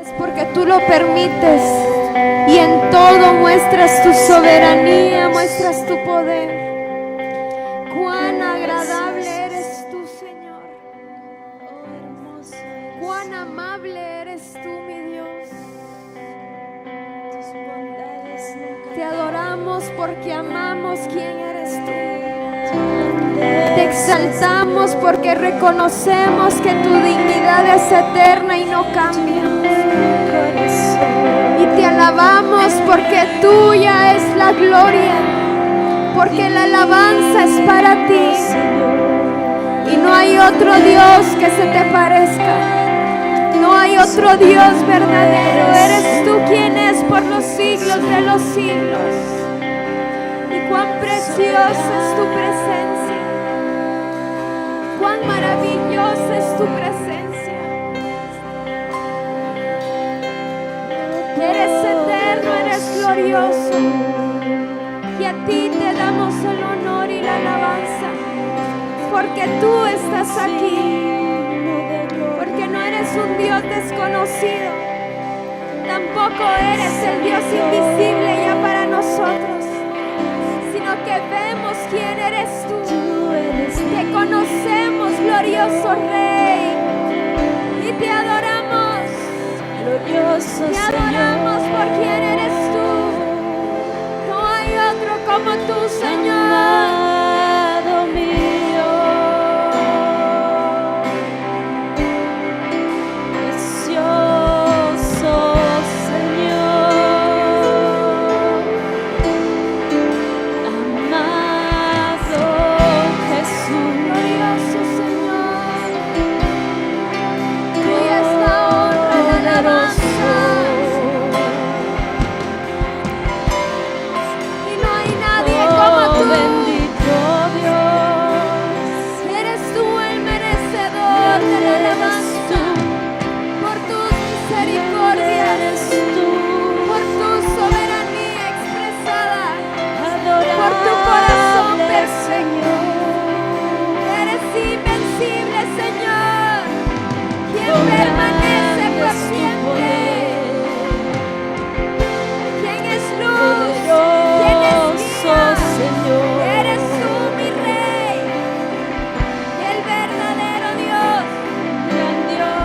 Es porque tú lo permites y en todo muestras tu soberanía, muestras tu poder. Cuán agradable eres tú, Señor. Cuán amable eres tú, mi Dios. Te adoramos porque amamos quién eres tú. Te exaltamos porque reconocemos que tu dignidad es eterna y no cambia. Y te alabamos porque tuya es la gloria, porque la alabanza es para ti. Y no hay otro Dios que se te parezca. No hay otro Dios verdadero. Eres tú quien es por los siglos de los siglos. Y cuán preciosa es tu presencia. Cuán maravillosa es tu presencia. Eres eterno, eres glorioso. Y a ti te damos el honor y la alabanza. Porque tú estás aquí. Porque no eres un Dios desconocido. Tampoco eres el Dios invisible ya para nosotros. Sino que vemos quién eres tú. Te conocemos, glorioso Rey. Y te adoramos. Glorioso Te adoramos por quién eres tú. No hay otro como tú, Señor. amado mío, precioso Señor, amado Jesús, Glorioso Señor. Tuya es la honra, la alabanza. Y no hay nadie como tú. bendito Dios, Eres tú el merecedor de la alabanza. Por tus misericordias, eres tú, por tu soberanía expresada, adorable por tu corazón perfecto. Señor. Eres invencible, Señor, quien permanece por siempre, quien es luz, quien es Poderoso vida. Señor, Eres tú, mi Rey, el verdadero Dios. grandioso.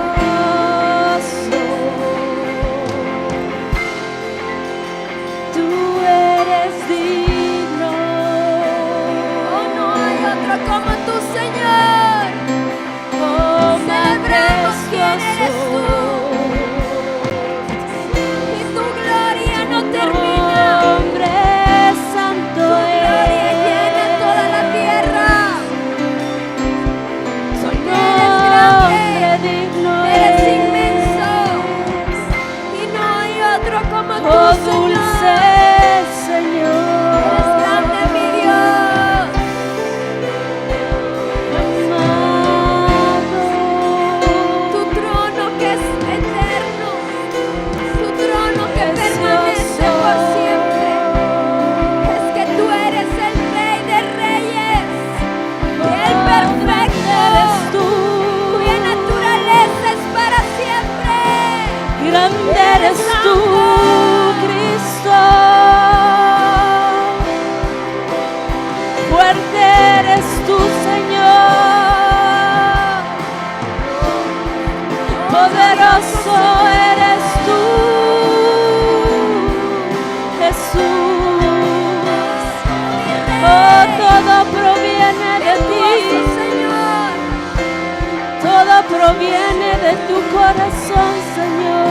Tú eres digno. Oh, no hay otro como tú, Señor. Oh, Celebramos quién eres tú. majestuoso. Y tu gloria no termina. Nombre santo Tu gloria es. llena toda la tierra. Porque eres Nombre grande, digno eres es. inmenso. Y no hay otro como Oh, tú, Señor. dulce Señor, Eres grande, mi Dios. amado. Tu trono que es eterno. Tu trono que permanece por siempre. Es que tú eres el Rey de Reyes. El perfecto. Eres tú, Cuya naturaleza es para siempre. grande eres tú, Cristo. Fuerte eres tú, Señor. Poderoso eres tú, Jesús. Oh, todo proviene de Hermoso ti. Señor. Todo proviene de tu corazón, Señor.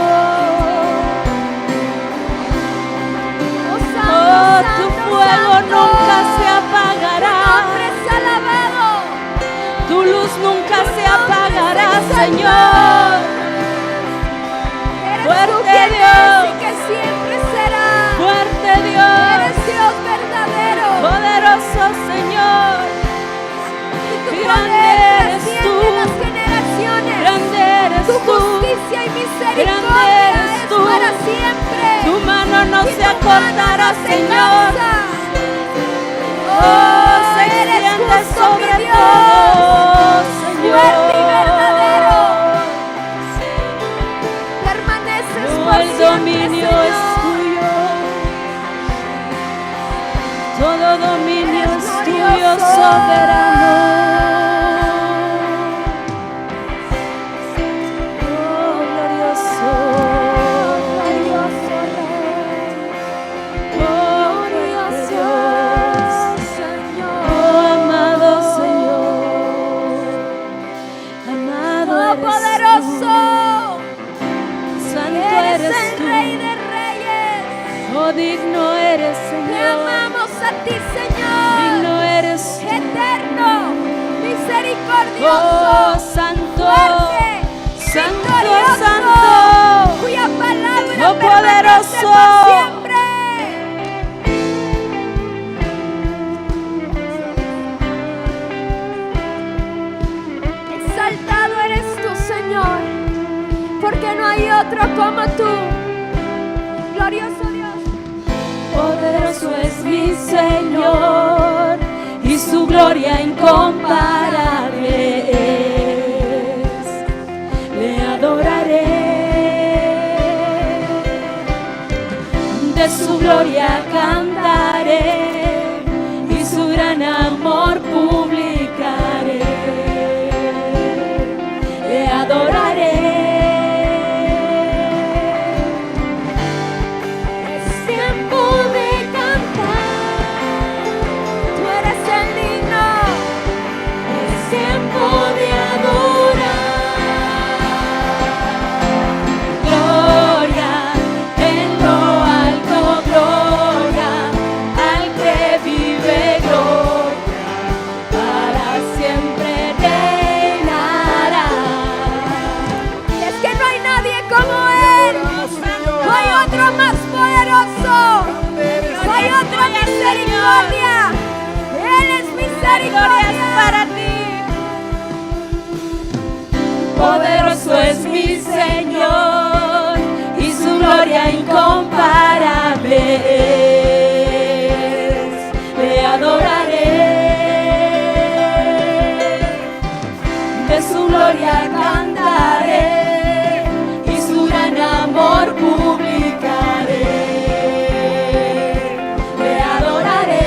Oh, Oh, santo, tu santo, fuego santo. nunca se Tu apagará. nombre es alabado. Tu luz nunca se nombre apagará, es exaltado. Señor. Eres Fuerte tú quien Dios. es y que siempre será. Fuerte Dios, Eres Dios verdadero. poderoso Señor. Y tu Grande poder eres trasciende tú. las generaciones. Grande eres Tu tú. justicia y misericordia Grande eres es tú. para siempre. Tu mano no Y se tu mano acortará, no se Señor. cansa. Oh, se eres extiende justo, sobre mi Dios. todo, Señor. Fuerte y verdadero. Permanece soberano. Oh, glorioso. Glorioso Rey. Glorioso Señor. Oh, amado Señor, amado Oh, eres poderoso. tú, santo Eres eres el tú, Rey de Reyes. oh, digno eres, Te Señor, amamos a ti, Señor. digno eres tú, Eterno, misericordioso, oh, santo, fuerte, santo, victorioso, santo, cuya palabra oh, permanece poderoso. por siempre. Exaltado eres tú, Señor, porque no hay otro como tú. Glorioso Dios. Poderoso es mi Señor y su gloria incomparable es. Le adoraré, de su gloria cantaré y su gran amor publicaré. Le adoraré. Es tiempo de cantar, tú eres el digno. Es tiempo de adorar. Gloria en lo alto, gloria al que vive, gloria para siempre reinará. Y es que no hay nadie como Él. No hay otro más poderoso. No hay otra misericordia. Él es misericordia para ti. Poderoso es mi Señor y su gloria incomparable es. Le adoraré, de su gloria cantaré y su gran amor publicaré. Le adoraré.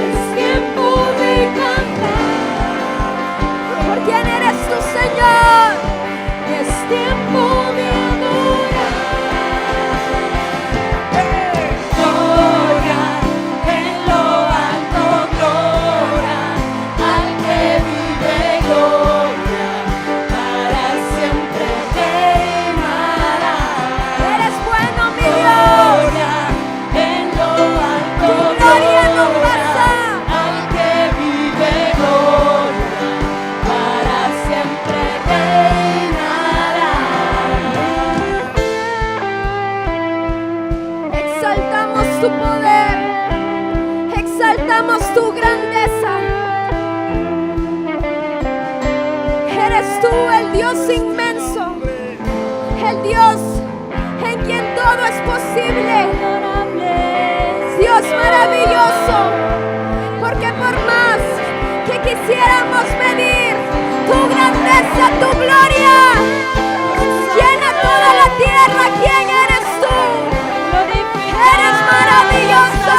Es tiempo de cantar. ¿Por quién eres tú, Señor? Es tiempo de adorar. Gloria en lo alto, gloria al que vive, gloria para siempre reinará. Eres bueno, mi Dios. Gloria en lo alto, Tu gloria no gloria pasa. al que vive, gloria para siempre reinará. Exaltamos tu poder. Exaltamos tu grandeza. Eres tú el Dios inmenso. El Dios en quien todo es posible. Dios maravilloso. Porque por más que quisiéramos medir tu grandeza, tu gloria, llena toda la tierra. ¿Quién eres tú? Eres maravilloso.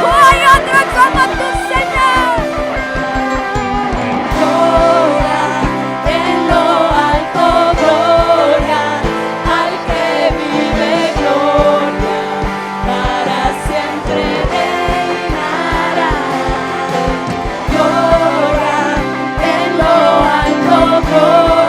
No hay otro como tú, Señor. Gloria en lo alto, gloria al que vive, gloria para siempre reinará. Gloria en lo alto, gloria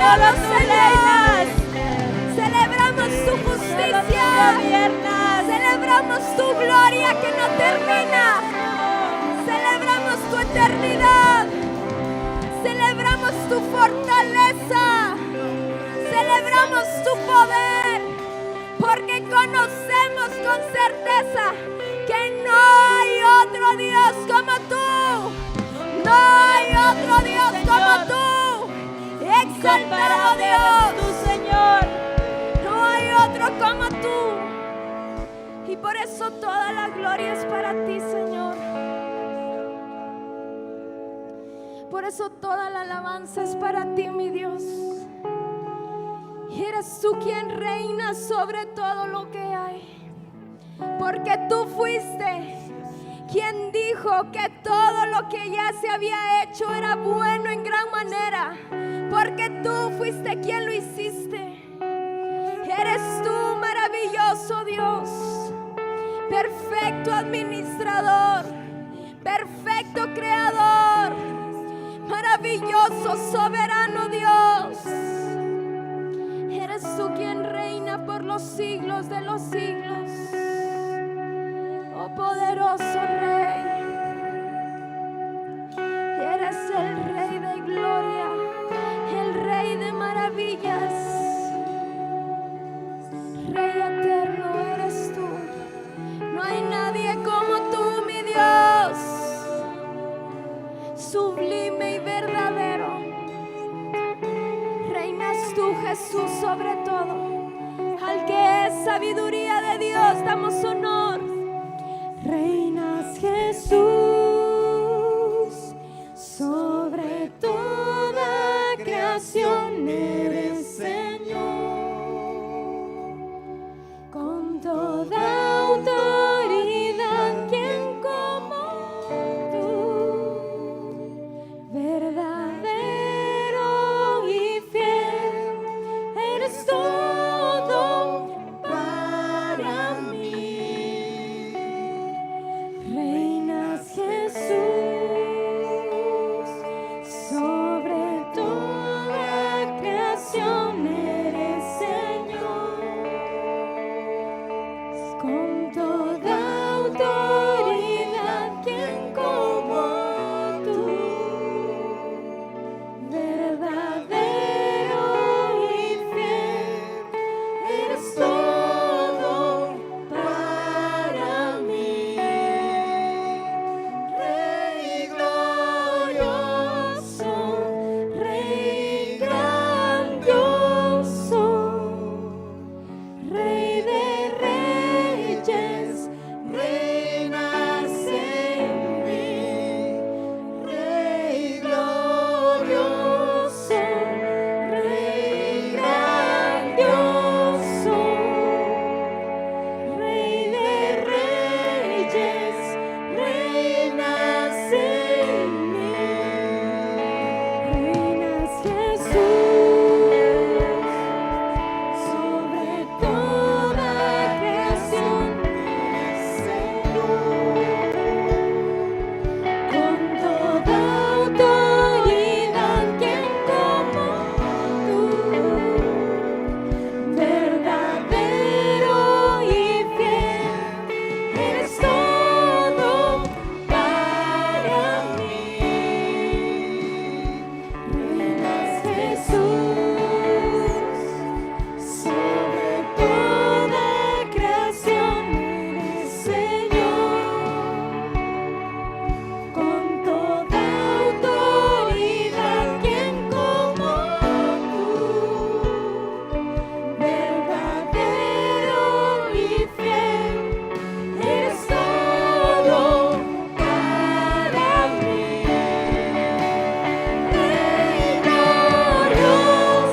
solo tú tú reinas. reinas. Celebramos tu Solo tú justicia. gobiernas. Celebramos tu gloria que no termina. Celebramos tu eternidad. Celebramos tu fortaleza. Celebramos tu poder. Porque conocemos con certeza que no hay otro Dios como tú. No hay otro Dios como tú. Exaltado Comparable Dios. eres tú, Señor. No hay otro como tú. Y por eso toda la gloria es para ti, Señor. Por eso toda la alabanza es para ti, mi Dios. Y eres tú quien reina sobre todo lo que hay. Porque tú fuiste quien dijo que todo lo que ya se había hecho era bueno en gran manera. Porque tú fuiste quien lo hiciste. Eres tú, maravilloso Dios, perfecto administrador, perfecto creador, maravilloso soberano Dios. Eres tú quien reina por los siglos de los siglos. Oh poderoso Rey, eres el Rey de gloria, el Rey de maravillas. Rey eterno eres tú. No hay nadie como tú, mi Dios. Sublime y verdadero. Reinas tú, Jesús, sobre todo. Al que es sabiduría de Dios damos honor. Reinas, Jesús, sobre toda creación eres Señor. Con toda autoridad, ¿quién como tú? Verdadero y fiel, eres todo para mí. Reinas, Jesús, sobre toda creación eres Señor. Con toda autoridad, ¿quién como tú? Verdadero y fiel, eres todo para mí. Rey glorioso, Rey grandioso, Rey de reyes, reinas en mí. Rey glorioso, Rey grandioso, Rey de reyes, reinas en mí. Reinas, Jesús, sobre toda creación, Señor. Con toda autoridad, ¿quién como tú? Verdadero y fiel, eres todo para mí. Reinas, Jesús, sobre toda creación eres Señor. Con toda autoridad, ¿quién como tú? Verdadero y fiel, eres todo para mí. Rey glorioso,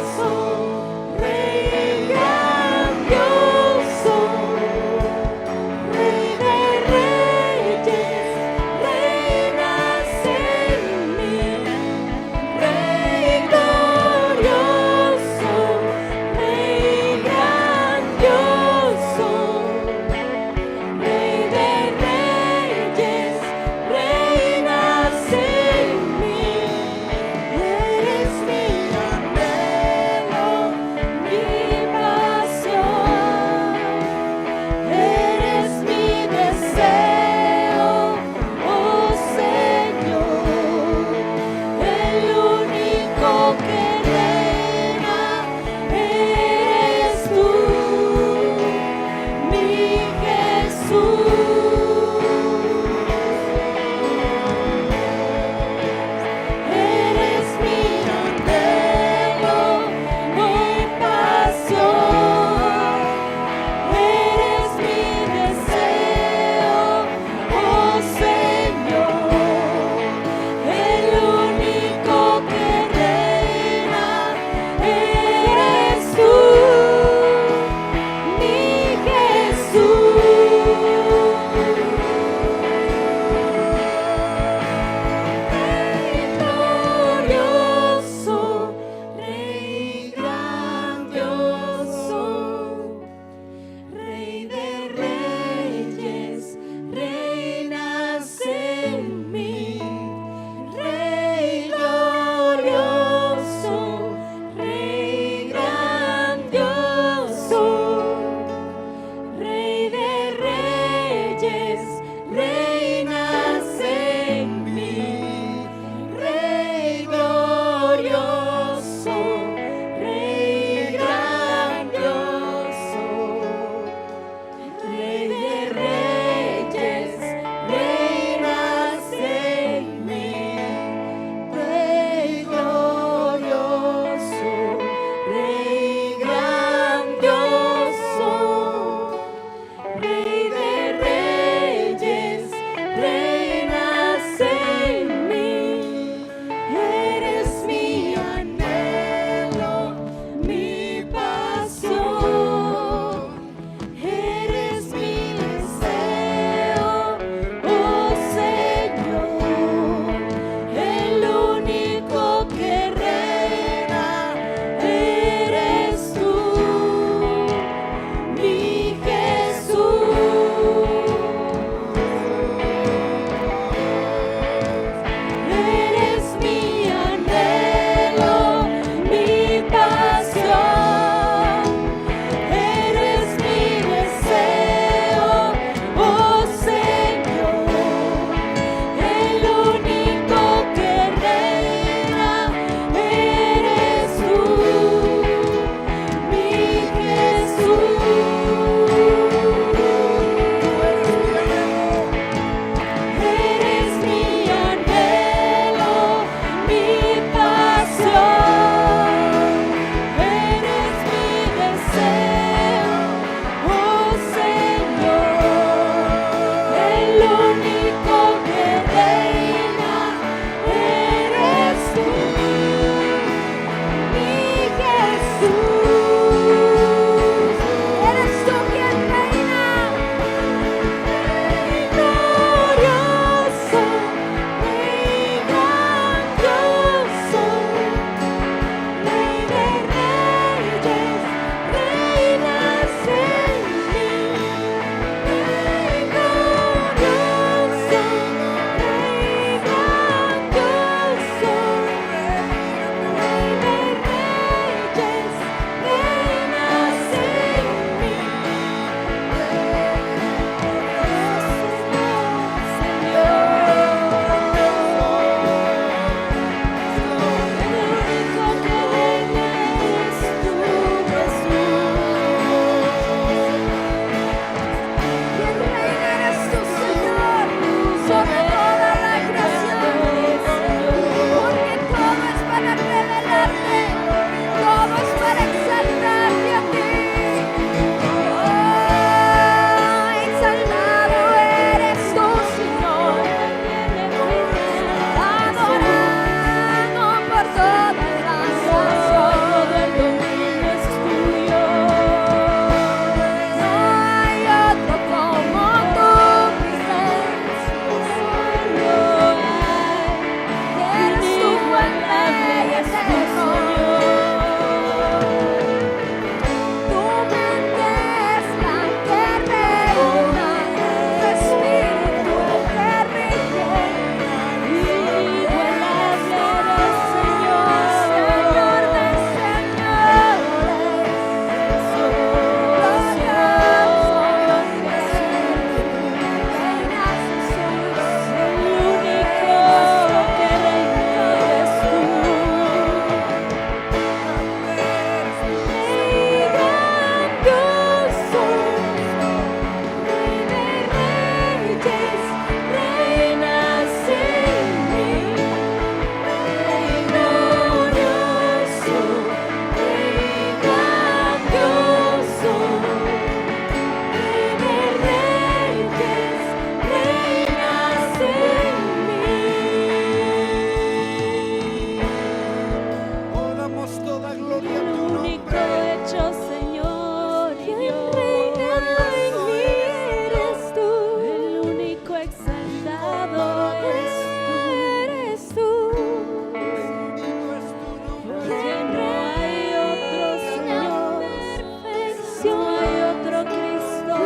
Eres tú quien reina. Glorioso, Rey grandioso, Rey de reyes, reinas en mí. Rey glorioso, Rey grandioso, Rey de reyes, reinas en mí. Quien reina eres tú, Señor, sobre toda la creación. Porque todo es para revelarte, todo es para exaltarte a ti. Oh, exaltado eres tú, Señor, adorado por todas las naciones. No hay otro como tú, mi Rey. Eres tú el Rey eterno. Tu mente es la que reina, tu espíritu el que rige. Inigualable eres, Señor, Señor de señores. Oh, damos toda gloria a tu Único nombre. hecho, Señor, y Dios. Glorioso Eres tú, el único exaltado eres tú. Bendito es tu nombre. Porque no hay otro Señor, no hay otro Cristo,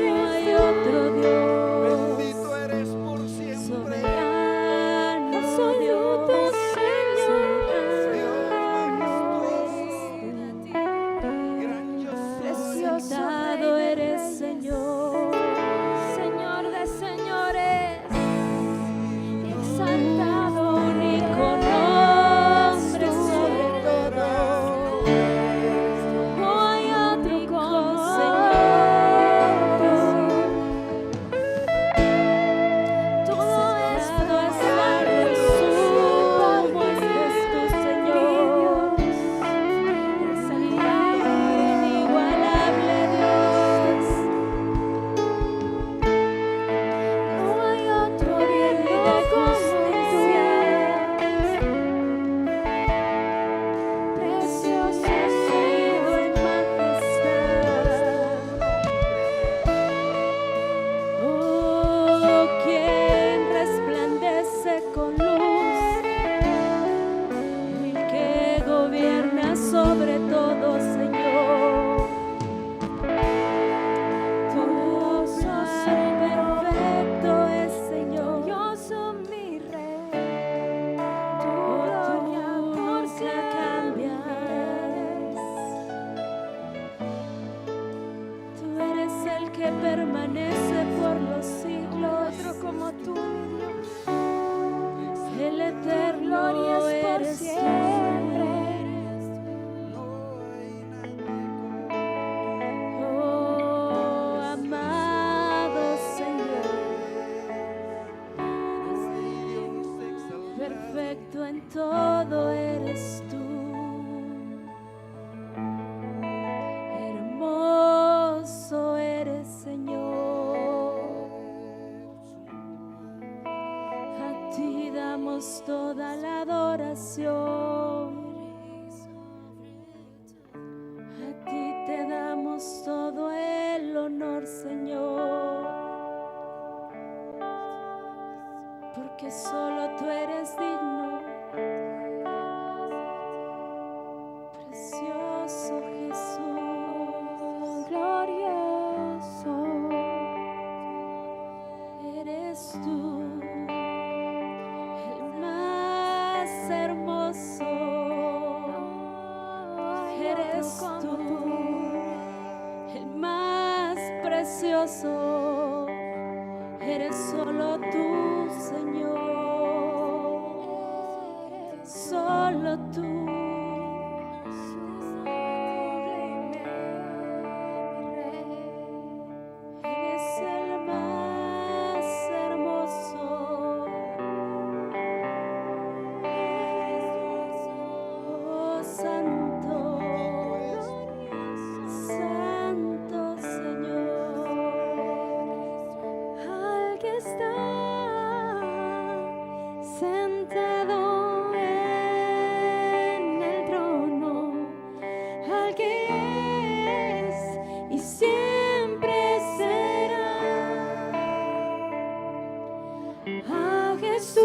no hay otro Dios. Bendito eres por siempre. Soberano Dios, Precioso exaltado Rey de eres, reyes. Señor. Señor de señores, exaltado Único nombre sobre todo. No hay otro como Señor. todo es Exaltado para estar en sumo estés tú, Señor. Exaltado, inigualable Dios. No hay otro Rey digno de como justicia. precioso En Señor. majestad. Oh, quien resplandece con luz, el que gobierna sobre todo, Señor. Tu plan perfecto es, Señor. Glorioso mi Rey, tu Oh, gloria tú por nunca siempre. cambias. Tú eres el que permanece por los siglos. Otro como tú, mi Dios. El eterno Gloria es por eres tú. siempre. Oh, amado Señor, perfecto en todo eres tú. Hermoso eres, Señor. A ti damos toda la adoración. glorioso, eres solo tú, Señor, solo tú. Eres el más hermoso. Oh, santo, santo Señor. Al que está sentado en el trono, al que es y siempre será, a Jesús,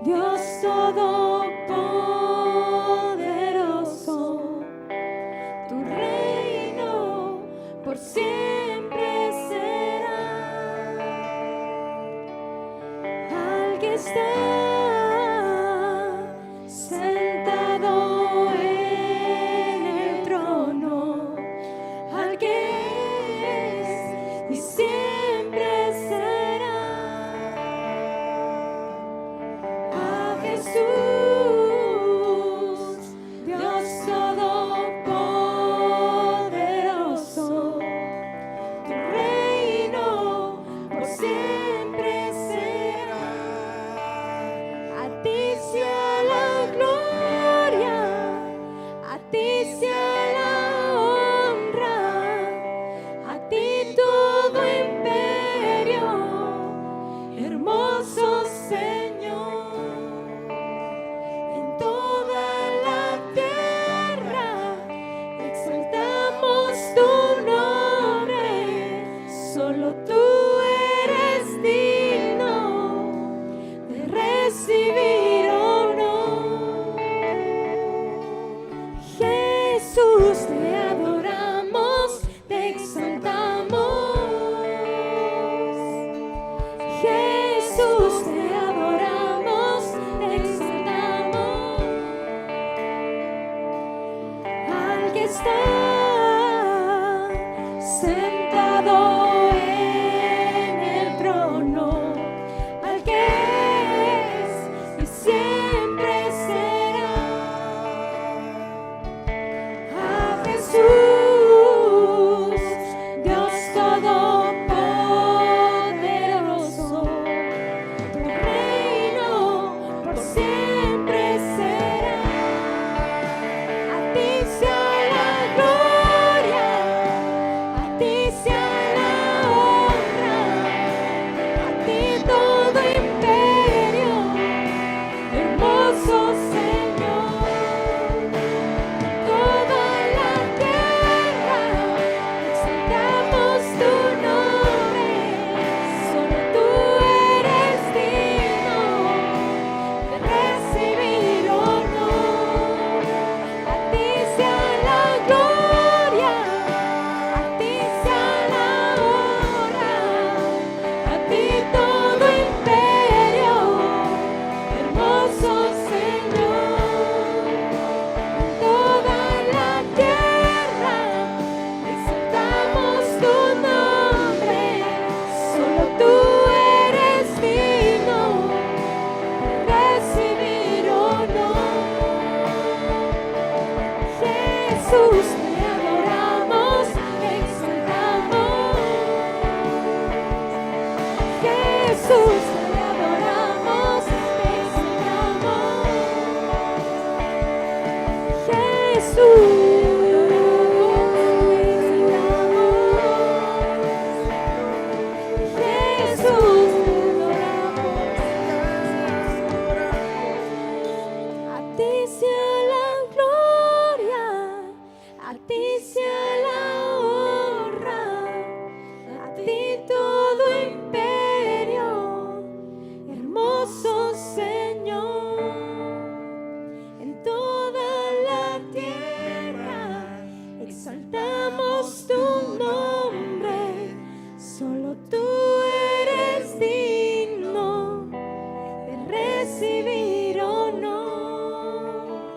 Dios todopoderoso, tu reino por siempre será. Al que está sentado en el trono, al que es y siempre será, a Jesús, Dios todopoderoso, tu reino por siempre será. A ti sea la gloria, a ti sea la honra, a ti todo imperio, hermoso Señor. En toda la tierra exaltamos tu nombre, solo tú eres digno de recibir honor. Jesús, te adoramos, te exaltamos. Jesús, te adoramos, te exaltamos. Al que está sentado en el trono, al que es y siempre será, a Jesús, Dios todopoderoso, tu reino por siempre será. A ti sea la gloria, a ti sea la honra, a ti todo imperio, hermoso Señor. Toda la tierra exaltamos tu nombre, solo tú eres digno de recibir honor. A ti sea la gloria, a ti sea la honra, a ti todo imperio, hermoso Señor. Toda la tierra exaltamos tu nombre, solo tú eres digno de recibir honor. Jesús, te adoramos, te exaltamos. Jesús, te adoramos, te exaltamos. Jesús, Jesús, a ti sea la gloria, a ti sea la honra, a ti todo imperio, hermoso Señor. En toda la tierra exaltamos tu nombre, solo tú eres digno de recibir honor.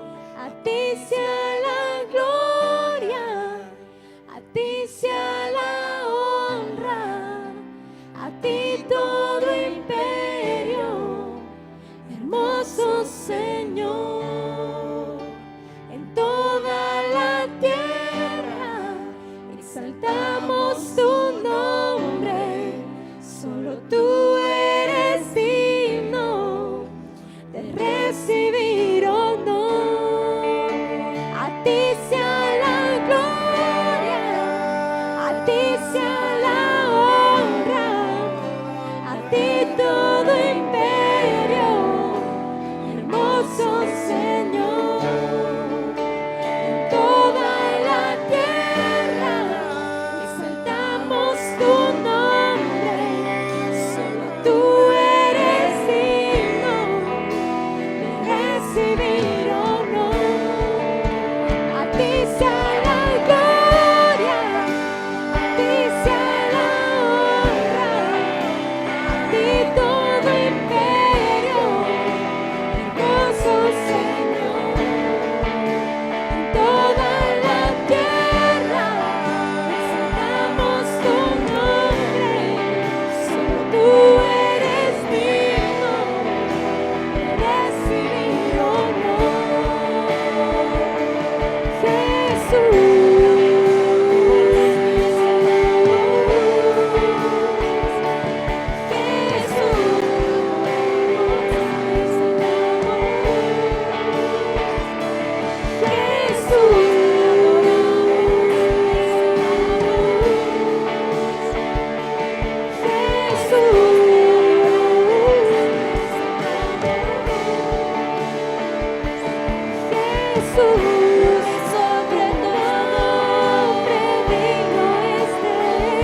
Jesús, sobre todo nombre digno es de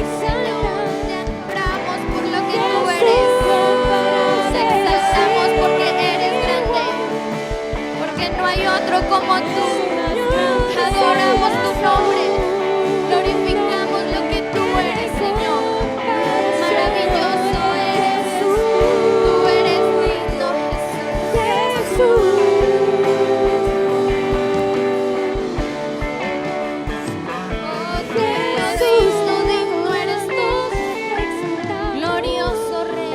exaltar. Te adoramos por lo que tú eres. Te exaltamos porque eres grande, porque no hay otro como tú. Adoramos tu nombre, glorificamos lo que tú eres, Señor. Maravilloso eres, tú eres digno, Jesús. Oh, digno eres tú, glorioso Rey.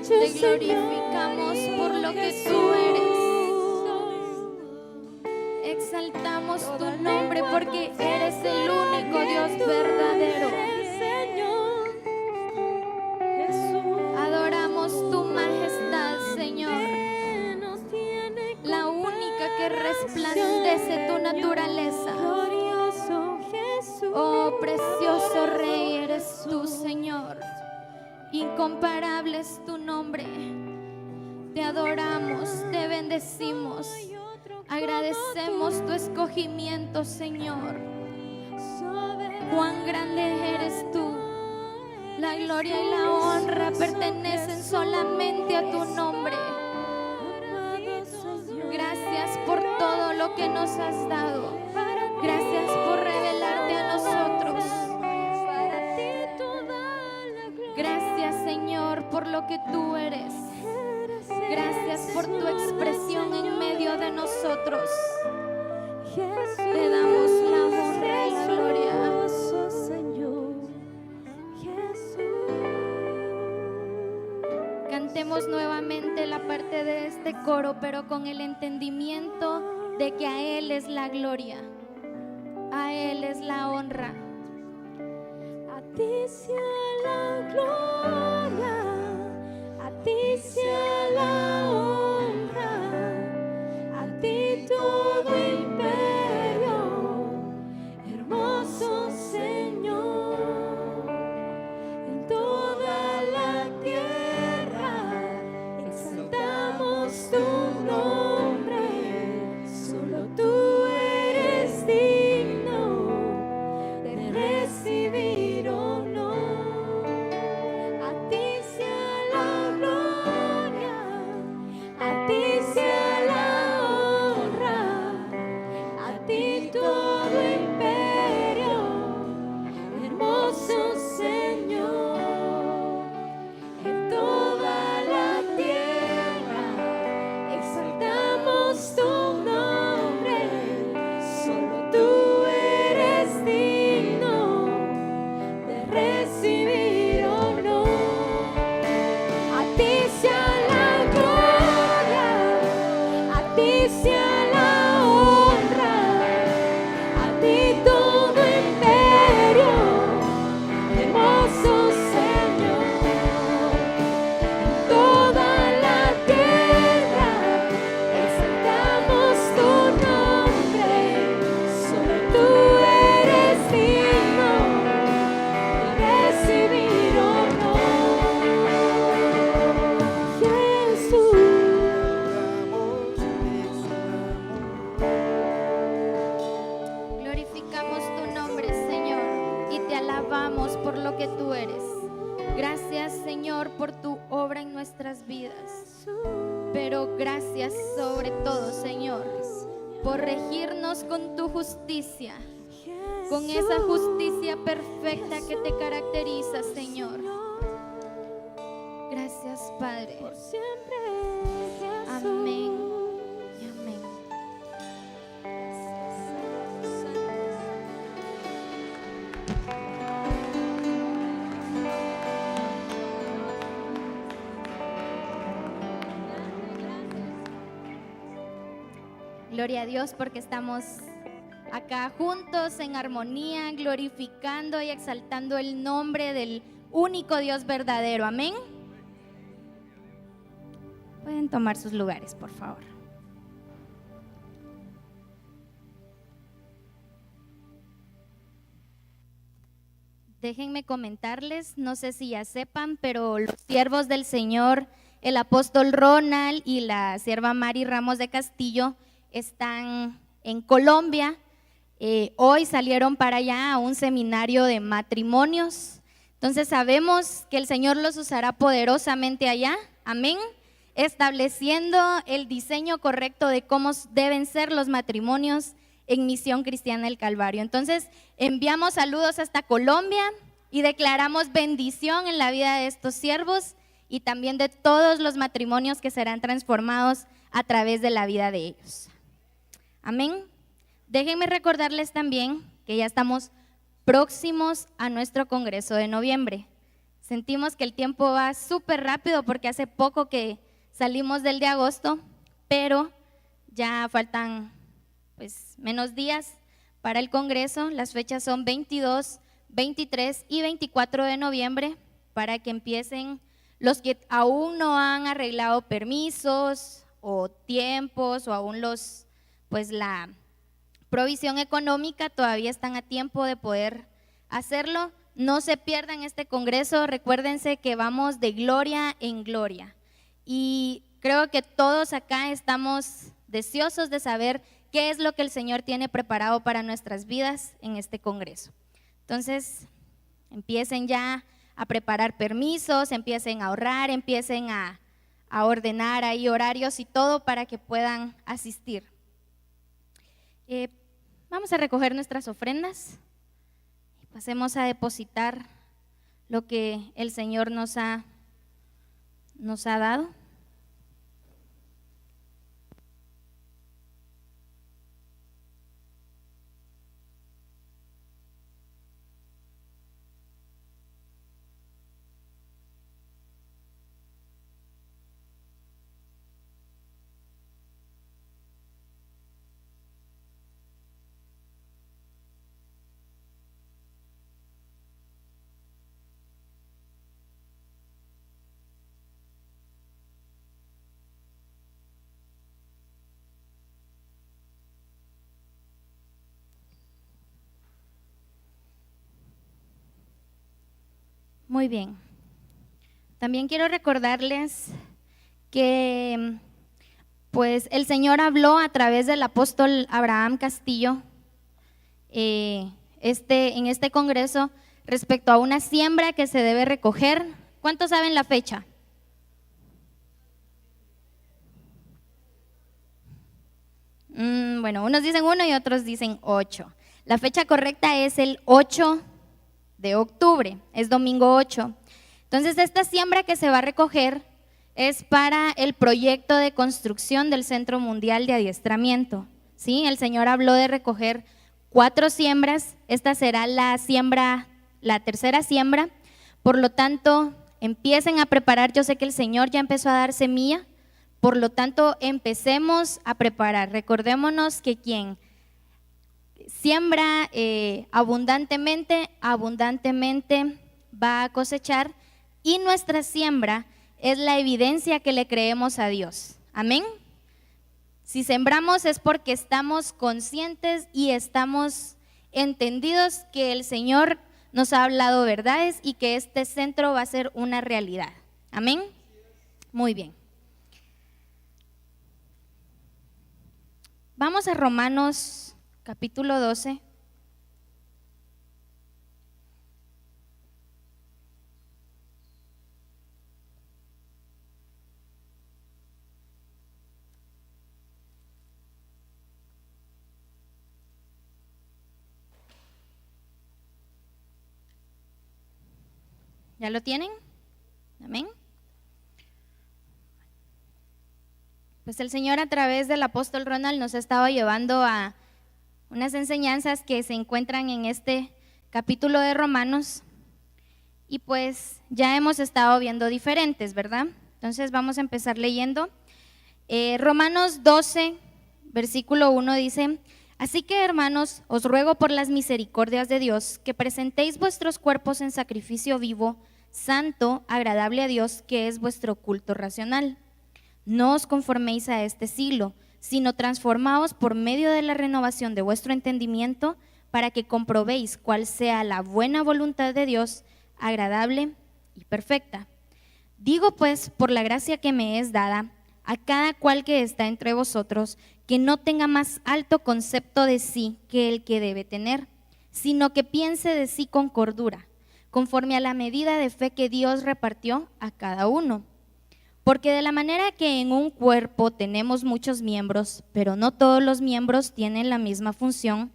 Te glorificamos por lo que tú eres. Exaltamos tu nombre porque eres el único Dios verdadero. Adoramos tu majestad, Señor, la única que resplandece tu naturaleza. Oh, precioso Rey eres tú, Señor. Incomparable es tu nombre. Te adoramos, te bendecimos. Agradecemos tu escogimiento, Señor. Cuán grande eres tú. La gloria y la honra pertenecen solamente a tu nombre. Gracias por todo lo que nos has dado. Gracias por revelarte a nosotros. Gracias, Señor, por lo que tú eres. Gracias por tu expresión en medio de nosotros. Te damos la honra y la gloria. Cantemos nuevamente la parte de este coro, pero con el entendimiento de que a Él es la gloria, a Él es la honra. A ti sea la gloria, a ti sea la honra, a ti todo imperio, hermoso Señor. En toda la tierra exaltamos tu nombre, solo tú eres digno de recibir honor. A ti sea la gloria, a ti sea la honra, a ti todo imperio, hermoso Señor. En toda la tierra exaltamos tu nombre, solo tú eres digno de recibir honor. A ti sea la gloria, a ti sea la honra, a ti todo imperio, hermoso Señor. En toda la tierra exaltamos tu nombre, solo tú eres digno de recibir honor. Jesús. Glorificamos tu nombre, Señor, y te alabamos por lo que tú eres. Gracias, Señor, por tu obra en nuestras vidas. Pero gracias sobre todo, Señor, por regirnos con tu justicia, con esa justicia perfecta que te caracteriza, Señor. Gracias, Padre. Por siempre, Jesús. Amén y amén. Gloria a Dios porque estamos acá juntos en armonía, glorificando y exaltando el nombre del único Dios verdadero. Amén. Pueden Pueden tomar sus lugares, por favor. Déjenme comentarles, no sé si ya sepan, pero los siervos del Señor, el apóstol Ronald y la sierva Mari Ramos de Castillo están en Colombia. Hoy salieron para allá a un seminario de matrimonios. Entonces sabemos que el Señor los usará poderosamente allá, amén, estableciendo el diseño correcto de cómo deben ser los matrimonios en Misión Cristiana del Calvario. Entonces enviamos saludos hasta Colombia y declaramos bendición en la vida de estos siervos y también de todos los matrimonios que serán transformados a través de la vida de ellos. Amén. Déjenme recordarles también que ya estamos próximos a nuestro Congreso de noviembre. Sentimos que el tiempo va súper rápido porque hace poco que salimos del de agosto, pero ya faltan menos días para el Congreso. Las fechas son 22, 23 y 24 de noviembre para que empiecen los que aún no han arreglado permisos o tiempos o aún la provisión económica, todavía están a tiempo de poder hacerlo. No se pierdan este congreso, recuérdense que vamos de gloria en gloria y creo que todos acá estamos deseosos de saber qué es lo que el Señor tiene preparado para nuestras vidas en este congreso. Entonces, empiecen ya a preparar permisos, empiecen a ahorrar, empiecen a ordenar ahí horarios y todo para que puedan asistir. Vamos a recoger nuestras ofrendas y pasemos a depositar lo que el Señor nos ha dado. Muy bien. También quiero recordarles que el Señor habló a través del apóstol Abraham Castillo en este congreso respecto a una siembra que se debe recoger. ¿Cuántos saben la fecha? Bueno, unos dicen 1 y otros dicen 8. La fecha correcta es el 8 de octubre, es domingo 8. Entonces esta siembra que se va a recoger es para el proyecto de construcción del Centro Mundial de Adiestramiento. ¿Sí? El Señor habló de recoger 4 siembras, esta será la tercera siembra, por lo tanto empiecen a preparar. Yo sé que el Señor ya empezó a dar semilla, por lo tanto empecemos a preparar. Recordémonos que quien siembra abundantemente va a cosechar, y nuestra siembra es la evidencia que le creemos a Dios. Amén. Si sembramos es porque estamos conscientes y estamos entendidos que el Señor nos ha hablado verdades y que este centro va a ser una realidad. Amén. Muy bien. Vamos a Romanos capítulo 12. ¿Ya lo tienen? Amén. Pues el Señor a través del apóstol Ronald nos ha estado llevando a unas enseñanzas que se encuentran en este capítulo de Romanos y pues ya hemos estado viendo diferentes, ¿verdad? Entonces vamos a empezar leyendo. Romanos 12, versículo 1 dice: así que, hermanos, os ruego por las misericordias de Dios que presentéis vuestros cuerpos en sacrificio vivo, santo, agradable a Dios, que es vuestro culto racional. no os conforméis a este siglo, sino transformaos por medio de la renovación de vuestro entendimiento, para que comprobéis cuál sea la buena voluntad de Dios, agradable y perfecta. Digo pues, por la gracia que me es dada, a cada cual que está entre vosotros, que no tenga más alto concepto de sí que el que debe tener, sino que piense de sí con cordura, conforme a la medida de fe que Dios repartió a cada uno. Porque de la manera que en un cuerpo tenemos muchos miembros, pero no todos los miembros tienen la misma función,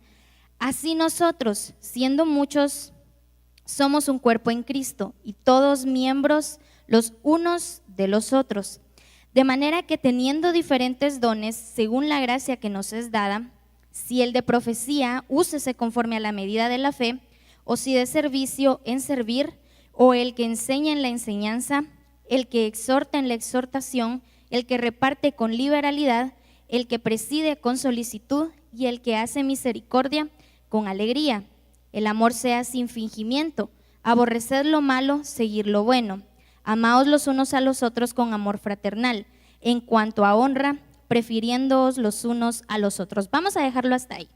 así nosotros, siendo muchos, somos un cuerpo en Cristo y todos miembros los unos de los otros. De manera que teniendo diferentes dones, según la gracia que nos es dada, si el de profecía, úsese conforme a la medida de la fe, o si de servicio, en servir, o el que enseña en la enseñanza, el que exhorta en la exhortación, el que reparte con liberalidad, el que preside con solicitud y el que hace misericordia con alegría. El amor sea sin fingimiento, aborreced lo malo, seguir lo bueno. Amaos los unos a los otros con amor fraternal. En cuanto a honra, prefiriéndoos los unos a los otros. Vamos a dejarlo hasta ahí.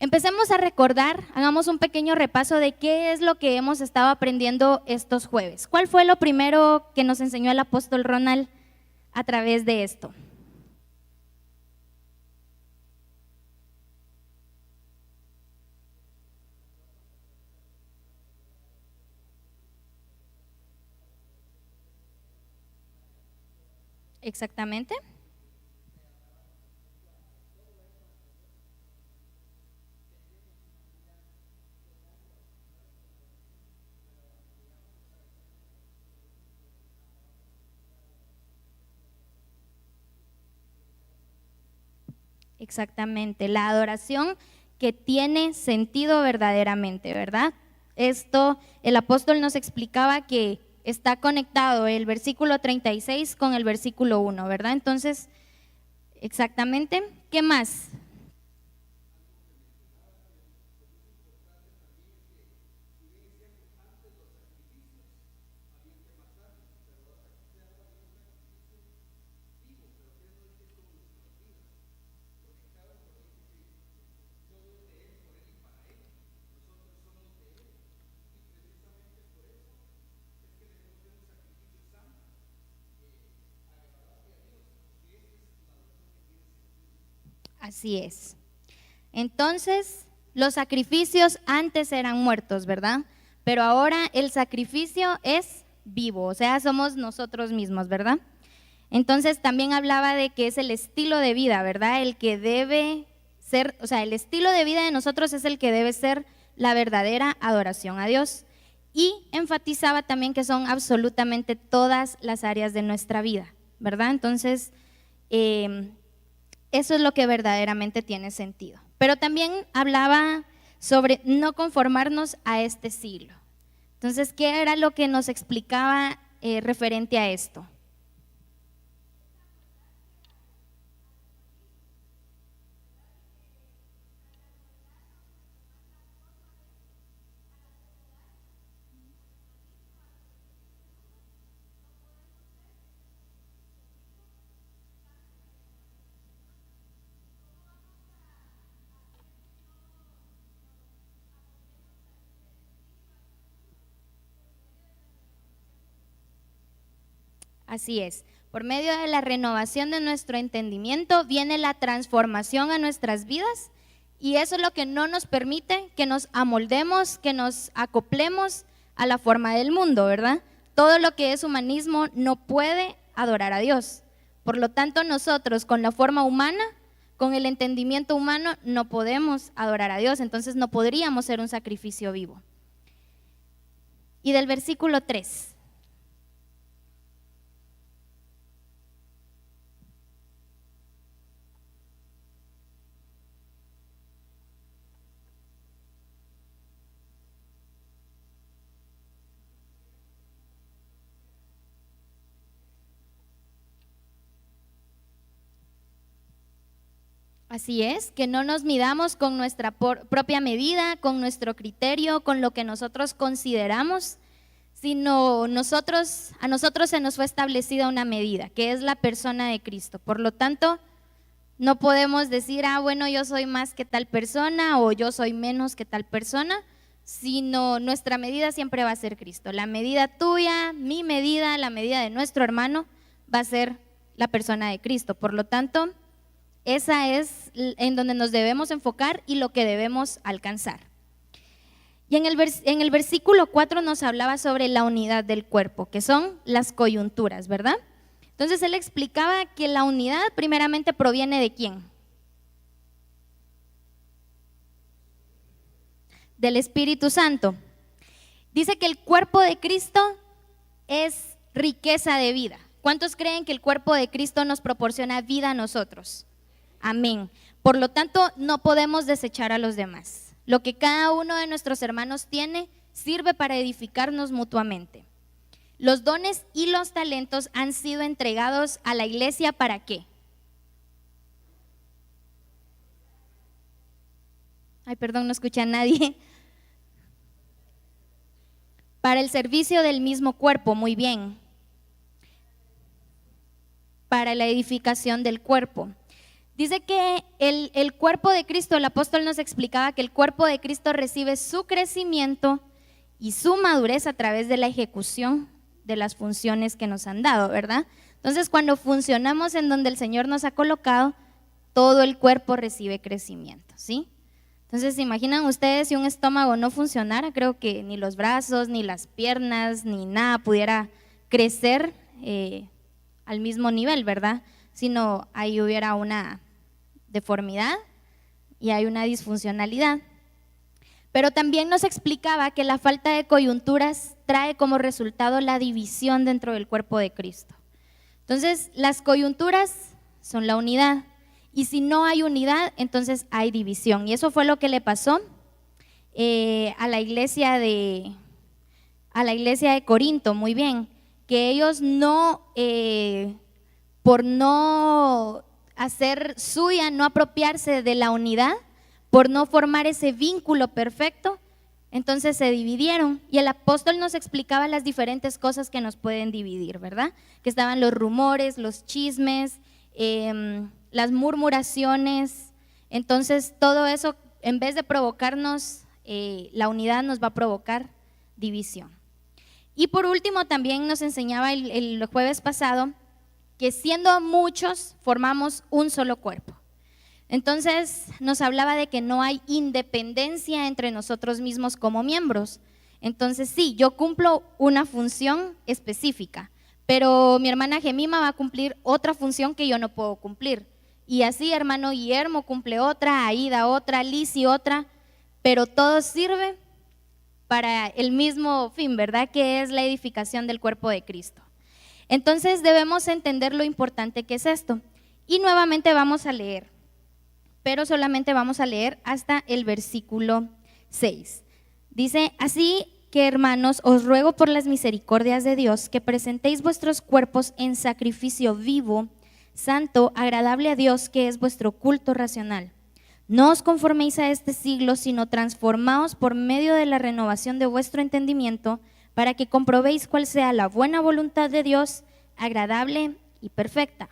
Empecemos a recordar, hagamos un pequeño repaso de qué es lo que hemos estado aprendiendo estos jueves. ¿Cuál fue lo primero que nos enseñó el apóstol Ronald a través de esto? Exactamente. Exactamente, la adoración que tiene sentido verdaderamente, ¿verdad? Esto, el apóstol nos explicaba que está conectado el versículo 36 con el versículo 1, ¿verdad? Entonces, exactamente, ¿qué más? Así es. Entonces, los sacrificios antes eran muertos, ¿verdad? Pero ahora el sacrificio es vivo, o sea, somos nosotros mismos, ¿verdad? Entonces también hablaba de que es el estilo de vida, ¿verdad? El que debe ser, o sea, el estilo de vida de nosotros es el que debe ser la verdadera adoración a Dios. Y enfatizaba también que son absolutamente todas las áreas de nuestra vida, ¿verdad? Entonces, eso es lo que verdaderamente tiene sentido. Pero también hablaba sobre no conformarnos a este siglo. Entonces, ¿qué era lo que nos explicaba referente a esto? Así es, por medio de la renovación de nuestro entendimiento viene la transformación a nuestras vidas y eso es lo que no nos permite que nos amoldemos, que nos acoplemos a la forma del mundo, ¿verdad? Todo lo que es humanismo no puede adorar a Dios. Por lo tanto, nosotros con la forma humana, con el entendimiento humano, no podemos adorar a Dios, entonces no podríamos ser un sacrificio vivo. Y del versículo 3. Así es, que no nos midamos con nuestra propia medida, con nuestro criterio, con lo que nosotros consideramos, sino a nosotros se nos fue establecida una medida, que es la persona de Cristo. Por lo tanto, no podemos decir, bueno, yo soy más que tal persona o yo soy menos que tal persona, sino nuestra medida siempre va a ser Cristo. La medida tuya, mi medida, la medida de nuestro hermano va a ser la persona de Cristo. Por lo tanto, esa es en donde nos debemos enfocar y lo que debemos alcanzar. Y en el versículo 4 nos hablaba sobre la unidad del cuerpo, que son las coyunturas, ¿verdad? Entonces él explicaba que la unidad primeramente proviene ¿de quién? Del Espíritu Santo. Dice que el cuerpo de Cristo es riqueza de vida. ¿Cuántos creen que el cuerpo de Cristo nos proporciona vida a nosotros? Amén. Por lo tanto, no podemos desechar a los demás. Lo que cada uno de nuestros hermanos tiene sirve para edificarnos mutuamente. Los dones y los talentos han sido entregados a la iglesia ¿para qué? Ay, perdón, no escuché a nadie. Para el servicio del mismo cuerpo, muy bien. Para la edificación del cuerpo. Dice que el cuerpo de Cristo, el apóstol nos explicaba que el cuerpo de Cristo recibe su crecimiento y su madurez a través de la ejecución de las funciones que nos han dado, ¿verdad? Entonces, cuando funcionamos en donde el Señor nos ha colocado, todo el cuerpo recibe crecimiento, ¿sí? Entonces, ¿se imaginan ustedes si un estómago no funcionara? Creo que ni los brazos, ni las piernas, ni nada pudiera crecer al mismo nivel, ¿verdad? Sino ahí hubiera una deformidad y hay una disfuncionalidad. Pero también nos explicaba que la falta de coyunturas trae como resultado la división dentro del cuerpo de Cristo. Entonces, las coyunturas son la unidad, y si no hay unidad, entonces hay división. Y eso fue lo que le pasó a la iglesia de Corinto, muy bien, que ellos por no hacer suya, no apropiarse de la unidad, por no formar ese vínculo perfecto, entonces se dividieron. Y el apóstol nos explicaba las diferentes cosas que nos pueden dividir, ¿verdad? Que estaban los rumores, los chismes, las murmuraciones. Entonces todo eso, en vez de provocarnos la unidad, nos va a provocar división. Y por último, también nos enseñaba el jueves pasado que siendo muchos formamos un solo cuerpo. Entonces nos hablaba de que no hay independencia entre nosotros mismos como miembros. Entonces sí, yo cumplo una función específica, pero mi hermana Gemima va a cumplir otra función que yo no puedo cumplir. Y así hermano Guillermo cumple otra, Aida otra, Lizzy otra, pero todo sirve para el mismo fin, ¿verdad? Que es la edificación del cuerpo de Cristo. Entonces debemos entender lo importante que es esto. Y nuevamente vamos a leer, pero solamente vamos a leer hasta el versículo 6. Dice, así que hermanos, os ruego por las misericordias de Dios que presentéis vuestros cuerpos en sacrificio vivo, santo, agradable a Dios, que es vuestro culto racional. No os conforméis a este siglo, sino transformaos por medio de la renovación de vuestro entendimiento, para que comprobéis cuál sea la buena voluntad de Dios, agradable y perfecta.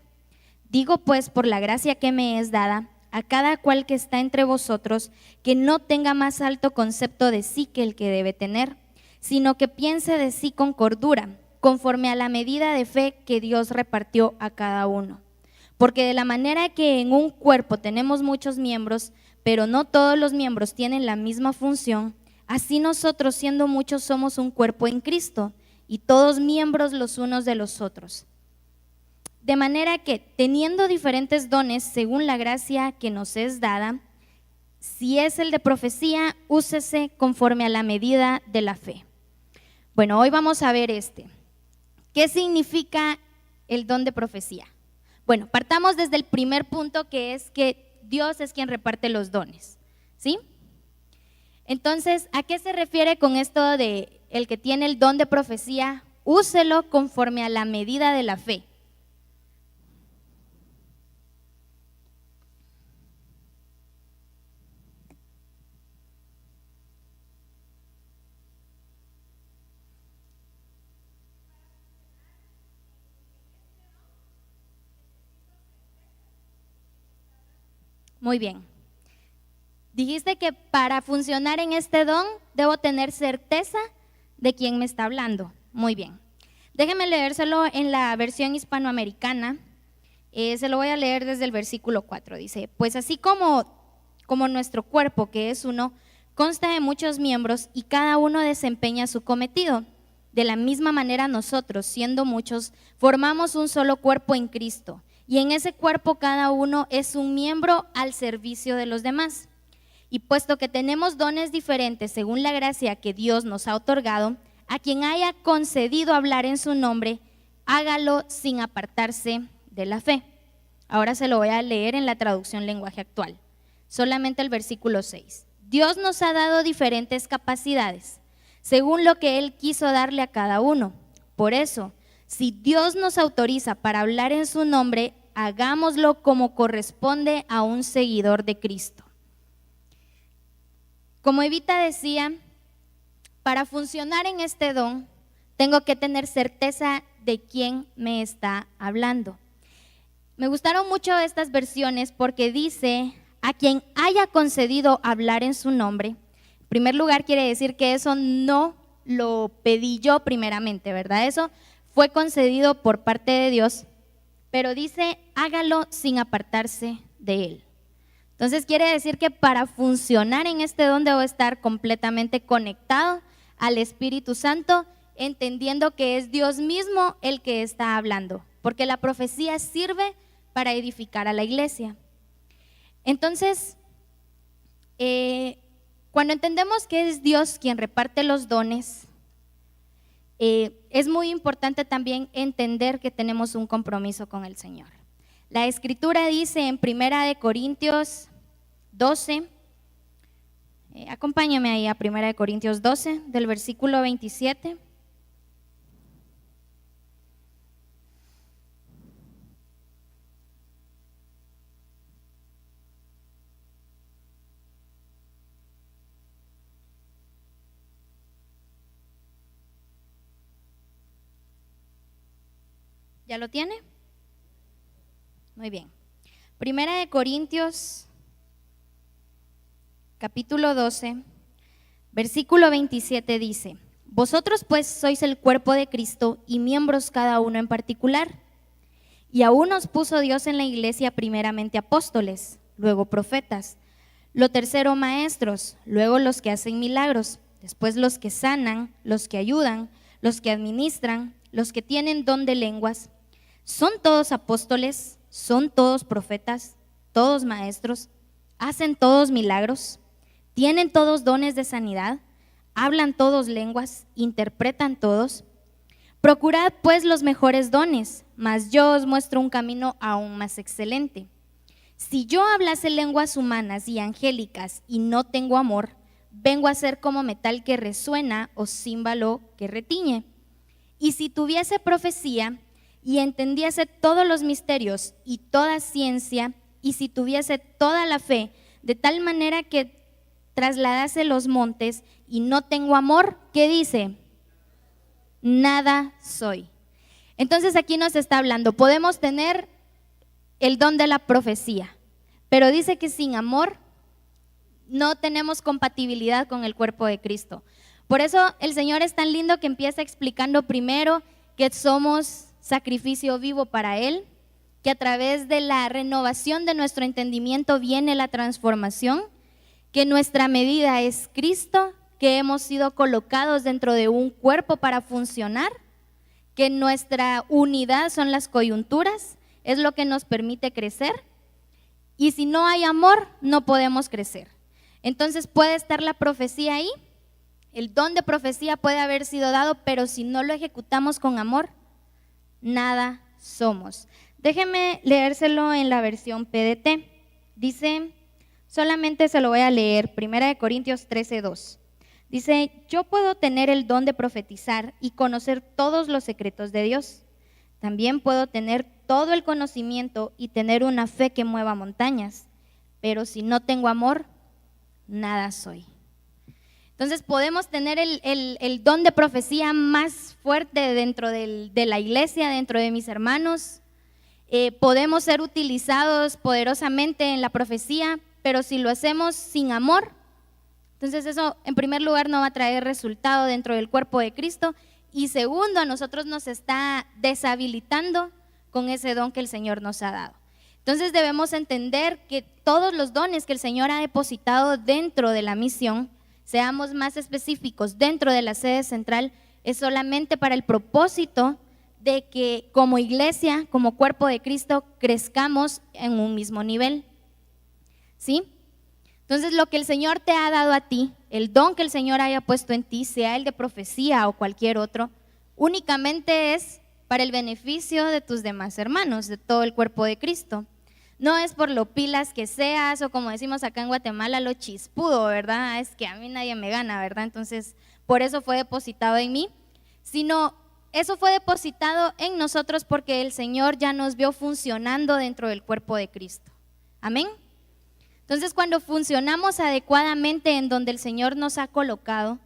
Digo pues, por la gracia que me es dada, a cada cual que está entre vosotros, que no tenga más alto concepto de sí que el que debe tener, sino que piense de sí con cordura, conforme a la medida de fe que Dios repartió a cada uno. Porque de la manera que en un cuerpo tenemos muchos miembros, pero no todos los miembros tienen la misma función, así nosotros, siendo muchos, somos un cuerpo en Cristo, y todos miembros los unos de los otros. De manera que, teniendo diferentes dones según la gracia que nos es dada, si es el de profecía, úsese conforme a la medida de la fe. Bueno, hoy vamos a ver ¿Qué significa el don de profecía? Bueno, partamos desde el primer punto, que es que Dios es quien reparte los dones, ¿sí? Entonces, ¿a qué se refiere con esto de el que tiene el don de profecía? Úselo conforme a la medida de la fe. Muy bien. Dijiste que para funcionar en este don debo tener certeza de quién me está hablando. Muy bien. Déjeme leérselo en la versión hispanoamericana. Se lo voy a leer desde el versículo 4. Dice, pues así como nuestro cuerpo, que es uno, consta de muchos miembros y cada uno desempeña su cometido. De la misma manera nosotros, siendo muchos, formamos un solo cuerpo en Cristo. Y en ese cuerpo cada uno es un miembro al servicio de los demás. Y puesto que tenemos dones diferentes según la gracia que Dios nos ha otorgado, a quien haya concedido hablar en su nombre, hágalo sin apartarse de la fe. Ahora se lo voy a leer en la traducción lenguaje actual, solamente el versículo 6. Dios nos ha dado diferentes capacidades, según lo que Él quiso darle a cada uno. Por eso, si Dios nos autoriza para hablar en su nombre, hagámoslo como corresponde a un seguidor de Cristo. Como Evita decía, para funcionar en este don, tengo que tener certeza de quién me está hablando. Me gustaron mucho estas versiones porque dice, a quien haya concedido hablar en su nombre. En primer lugar, quiere decir que eso no lo pedí yo primeramente, ¿verdad? Eso fue concedido por parte de Dios, pero dice, hágalo sin apartarse de Él. Entonces quiere decir que para funcionar en este don debo estar completamente conectado al Espíritu Santo, entendiendo que es Dios mismo el que está hablando, porque la profecía sirve para edificar a la iglesia. Entonces, cuando entendemos que es Dios quien reparte los dones, es muy importante también entender que tenemos un compromiso con el Señor. La Escritura dice en 1 Corintios 12, acompáñame ahí a 1 Corintios 12, del versículo 27. ¿Ya lo tiene? Muy bien. 1 Corintios, capítulo 12, versículo 27 dice, vosotros pues sois el cuerpo de Cristo y miembros cada uno en particular. Y a unos puso Dios en la iglesia primeramente apóstoles, luego profetas, lo tercero maestros, luego los que hacen milagros, después los que sanan, los que ayudan, los que administran, los que tienen don de lenguas. ¿Son todos apóstoles? ¿Son todos profetas? ¿Todos maestros? ¿Hacen todos milagros? ¿Tienen todos dones de sanidad? ¿Hablan todos lenguas? ¿Interpretan todos? Procurad pues los mejores dones, mas yo os muestro un camino aún más excelente. Si yo hablase lenguas humanas y angélicas y no tengo amor, vengo a ser como metal que resuena o címbalo que retiñe. Y si tuviese profecía y entendiese todos los misterios y toda ciencia, y si tuviese toda la fe, de tal manera que trasladase los montes y no tengo amor, ¿qué dice? Nada soy. Entonces aquí nos está hablando, podemos tener el don de la profecía, pero dice que sin amor no tenemos compatibilidad con el cuerpo de Cristo. Por eso el Señor es tan lindo que empieza explicando primero que somos sacrificio vivo para Él, que a través de la renovación de nuestro entendimiento viene la transformación, que nuestra medida es Cristo, que hemos sido colocados dentro de un cuerpo para funcionar, que nuestra unidad son las coyunturas, es lo que nos permite crecer, y si no hay amor, no podemos crecer. Entonces puede estar la profecía ahí, el don de profecía puede haber sido dado, pero si no lo ejecutamos con amor, nada somos. Déjeme leérselo en la versión PDT. Dice, solamente se lo voy a leer, 1 Corintios 13:2. Dice, yo puedo tener el don de profetizar y conocer todos los secretos de Dios. También puedo tener todo el conocimiento y tener una fe que mueva montañas, pero si no tengo amor, nada soy. Entonces podemos tener el don de profecía más fuerte dentro de la iglesia, dentro de mis hermanos, podemos ser utilizados poderosamente en la profecía, pero si lo hacemos sin amor, entonces eso en primer lugar no va a traer resultado dentro del cuerpo de Cristo, y segundo, a nosotros nos está deshabilitando con ese don que el Señor nos ha dado. Entonces debemos entender que todos los dones que el Señor ha depositado dentro de la misión, seamos más específicos, dentro de la sede central, es solamente para el propósito de que como iglesia, como cuerpo de Cristo, crezcamos en un mismo nivel. ¿Sí? Entonces lo que el Señor te ha dado a ti, el don que el Señor haya puesto en ti, sea el de profecía o cualquier otro, únicamente es para el beneficio de tus demás hermanos, de todo el cuerpo de Cristo. No es por lo pilas que seas, o como decimos acá en Guatemala, lo chispudo, ¿verdad? Es que a mí nadie me gana, ¿verdad? Entonces, por eso fue depositado en mí, sino eso fue depositado en nosotros porque el Señor ya nos vio funcionando dentro del cuerpo de Cristo. Amén. Entonces, cuando funcionamos adecuadamente en donde el Señor nos ha colocado,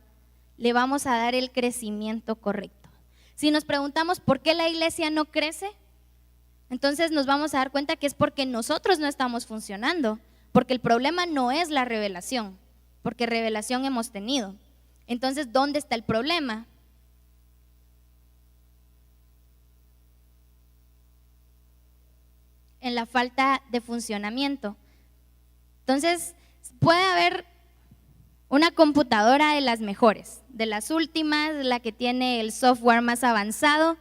le vamos a dar el crecimiento correcto. Si nos preguntamos por qué la iglesia no crece, entonces nos vamos a dar cuenta que es porque nosotros no estamos funcionando, porque el problema no es la revelación, porque revelación hemos tenido. Entonces, ¿dónde está el problema? En la falta de funcionamiento. Entonces, puede haber una computadora de las mejores, de las últimas, la que tiene el software más avanzado,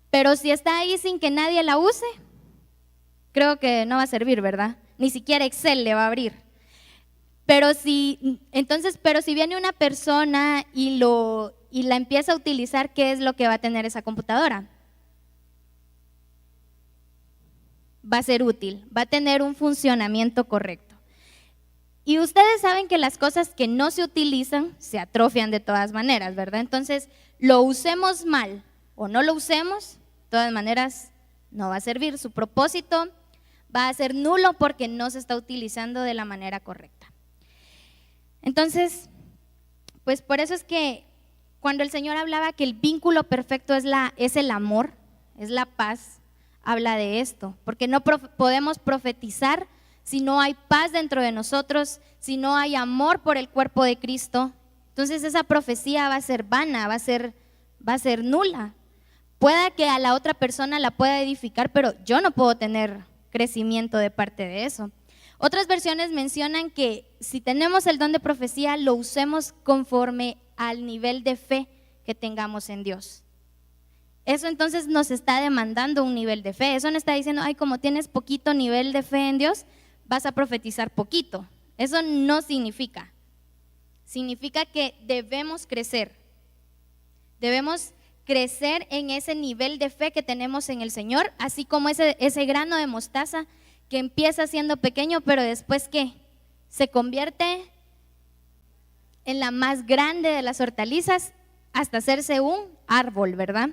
pero si está ahí sin que nadie la use, creo que no va a servir, ¿verdad? Ni siquiera Excel le va a abrir. Pero si viene una persona y la empieza a utilizar, ¿qué es lo que va a tener esa computadora? Va a ser útil, va a tener un funcionamiento correcto. Y ustedes saben que las cosas que no se utilizan se atrofian de todas maneras, ¿verdad? Entonces, lo usemos mal o no lo usemos, de todas maneras no va a servir. Su propósito va a ser nulo porque no se está utilizando de la manera correcta. Entonces, pues por eso es que cuando el Señor hablaba que el vínculo perfecto es el amor, es la paz, habla de esto, porque no podemos profetizar si no hay paz dentro de nosotros, si no hay amor por el cuerpo de Cristo. Entonces esa profecía va a ser vana, va a ser nula. Pueda que a la otra persona la pueda edificar, pero yo no puedo tener crecimiento de parte de eso. Otras versiones mencionan que si tenemos el don de profecía, lo usemos conforme al nivel de fe que tengamos en Dios. Eso entonces nos está demandando un nivel de fe. Eso no está diciendo, ay, como tienes poquito nivel de fe en Dios, vas a profetizar poquito. Eso no significa. Significa que debemos crecer. Debemos crecer en ese nivel de fe que tenemos en el Señor, así como ese grano de mostaza que empieza siendo pequeño, pero después ¿qué? Se convierte en la más grande de las hortalizas hasta hacerse un árbol, ¿verdad?